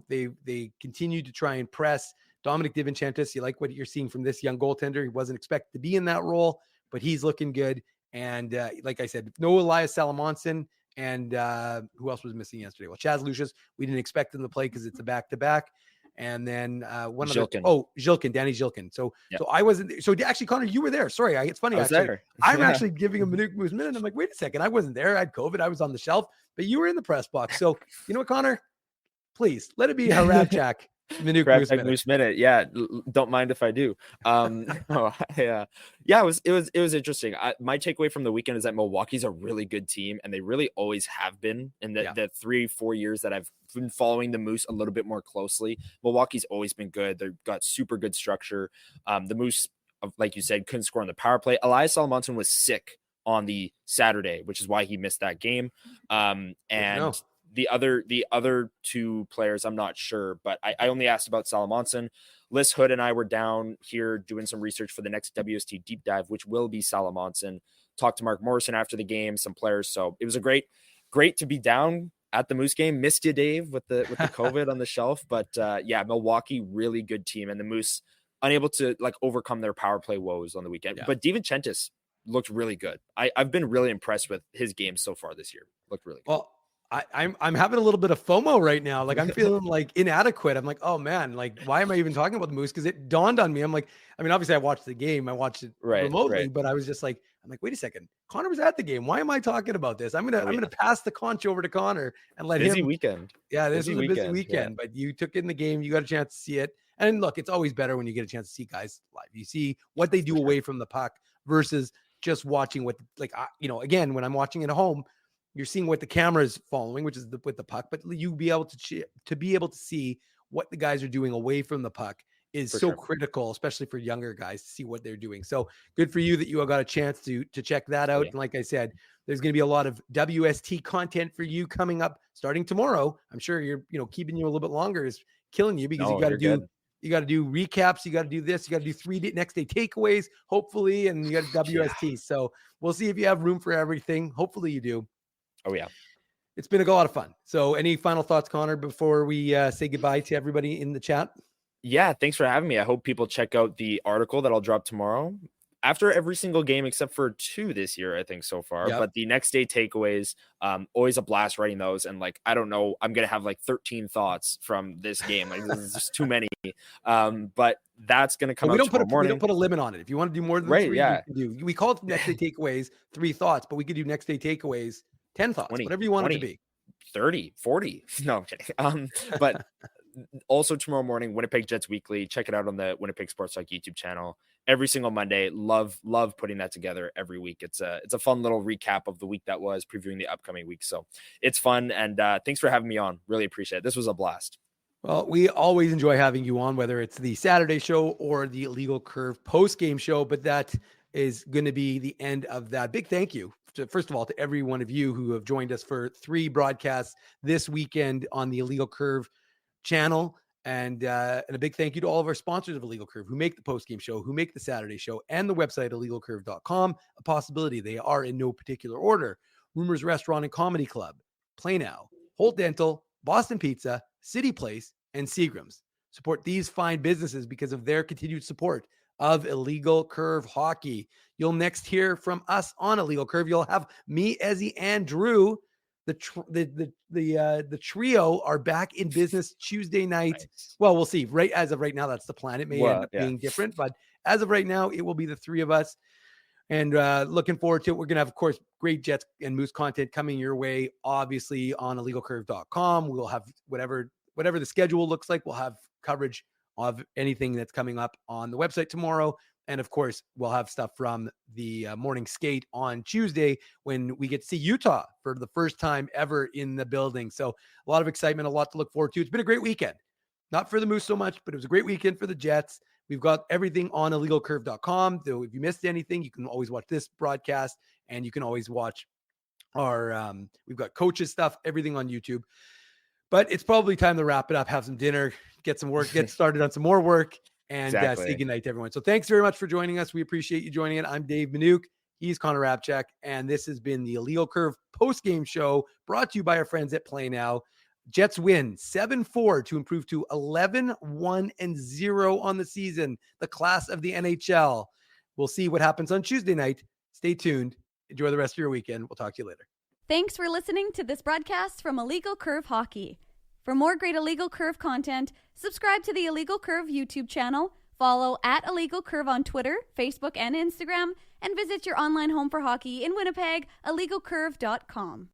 they continued to try and press. Dominic DiVincentis, you like what you're seeing from this young goaltender. He wasn't expected to be in that role, but he's looking good. And like I said, no Elias Salamonson. And who else was missing yesterday? Well, Chaz Lucius, we didn't expect him to play because it's a back-to-back. And then Zhilkin, Danny Zhilkin. So I wasn't. So actually, Connor, you were there. Sorry, it's funny. I'm actually giving a Minute Moose Minute. I'm like, wait a second, I wasn't there. I had COVID. I was on the shelf, but you were in the press box. So you know what, Connor? Please let it be Harabchak Minute Moose minute. Yeah, don't mind if I do. Yeah, it was interesting. My takeaway from the weekend is that Milwaukee's a really good team, and they really always have been in the 3-4 years that I've been following the Moose a little bit more closely. Milwaukee's always been good. They've got super good structure. The Moose, like you said, couldn't score on the power play. Elias Salomonsson was sick on the Saturday, which is why he missed that game. And the other two players, I'm not sure, but I only asked about Salomonsson. Liz Hood and I were down here doing some research for the next WST deep dive, which will be Salomonsson. Talked to Mark Morrison after the game, some players. So it was a great to be down at the Moose game. Missed you, Dave, with the COVID on the shelf, but yeah, Milwaukee, really good team, and the Moose unable to overcome their power play woes on the weekend. Yeah. But DiVincentis looked really good. I've been really impressed with his game so far this year. Looked really good. Well, I'm having a little bit of FOMO right now. Like, I'm feeling inadequate. I'm like, oh man, why am I even talking about the Moose? Because it dawned on me. I'm like, I mean, obviously I watched the game. I watched it remotely, but I was just like, wait a second. Connor was at the game. Why am I talking about this? I'm gonna pass the conch over to Connor and let him. Busy weekend. Yeah, this was a busy weekend. But you took in the game. You got a chance to see it. And look, it's always better when you get a chance to see guys live. You see what they do away from the puck versus just watching what, again, when I'm watching at home, you're seeing what the camera is following, which is with the puck, but you be able to be able to see what the guys are doing away from the puck is critical, especially for younger guys to see what they're doing. So good for you that you got a chance to check that out. And like I said, there's going to be a lot of WST content for you coming up starting tomorrow. I'm sure you're, keeping you a little bit longer is killing you because you got to do recaps. You got to do this. You got to do 3 next day takeaways, hopefully. And you got WST. Yeah. So we'll see if you have room for everything. Hopefully you do. Oh yeah. It's been a lot of fun. So any final thoughts, Connor, before we say goodbye to everybody in the chat? Yeah. Thanks for having me. I hope people check out the article that I'll drop tomorrow after every single game, except for 2 this year, I think so far, but the next day takeaways, always a blast writing those. And I don't know, I'm going to have 13 thoughts from this game. There's just too many. But that's going to come out tomorrow morning. We don't put a limit on it. If you want to do more than 3, we call it next day takeaways, 3 thoughts, but we could do next day takeaways, 10 thoughts, 20, whatever you want 20, it to be. 30, 40. No, I'm kidding. But also tomorrow morning, Winnipeg Jets Weekly. Check it out on the Winnipeg Sports Talk YouTube channel. Every single Monday. Love putting that together every week. It's a fun little recap of the week that was, previewing the upcoming week. So it's fun. And thanks for having me on. Really appreciate it. This was a blast. Well, we always enjoy having you on, whether it's the Saturday show or the Illegal Curve post-game show, but that is going to be the end of that. Big thank you, first of all, to every one of you who have joined us for 3 broadcasts this weekend on the Illegal Curve channel. And a big thank you to all of our sponsors of Illegal Curve who make the post-game show, who make the Saturday show, and the website illegalcurve.com a possibility. They are in no particular order: Rumors Restaurant and Comedy Club, Play Now, Holt Dental, Boston Pizza, City Place, and Seagram's. Support these fine businesses because of their continued support of Illegal Curve Hockey. You'll next hear from us on Illegal Curve. You'll have me, Ezzy, and Drew. The trio are back in business Tuesday night. Nice. Well, we'll see. As of right now, that's the plan. It may end up being different, but as of right now, it will be the 3 of us. And looking forward to it. We're going to have, of course, great Jets and Moose content coming your way, obviously, on illegalcurve.com. We'll have whatever the schedule looks like. We'll have coverage of anything that's coming up on the website tomorrow. And of course, we'll have stuff from the morning skate on Tuesday when we get to see Utah for the first time ever in the building. So a lot of excitement, a lot to look forward to. It's been a great weekend. Not for the Moose so much, but it was a great weekend for the Jets. We've got everything on illegalcurve.com. So if you missed anything, you can always watch this broadcast, and you can always watch our, we've got coaches stuff, everything on YouTube. But it's probably time to wrap it up, have some dinner, get some work, get started on some more work, and say goodnight to everyone. So thanks very much for joining us. We appreciate you joining it. I'm Dave Minuk. He's Connor Rabchak. And this has been the Illegal Curve post-game show brought to you by our friends at Play Now. Jets win 7-4 to improve to 11-1-0 on the season, the class of the NHL. We'll see what happens on Tuesday night. Stay tuned. Enjoy the rest of your weekend. We'll talk to you later. Thanks for listening to this broadcast from Illegal Curve Hockey. For more great Illegal Curve content, subscribe to the Illegal Curve YouTube channel, follow @Illegal Curve on Twitter, Facebook, and Instagram, and visit your online home for hockey in Winnipeg, illegalcurve.com.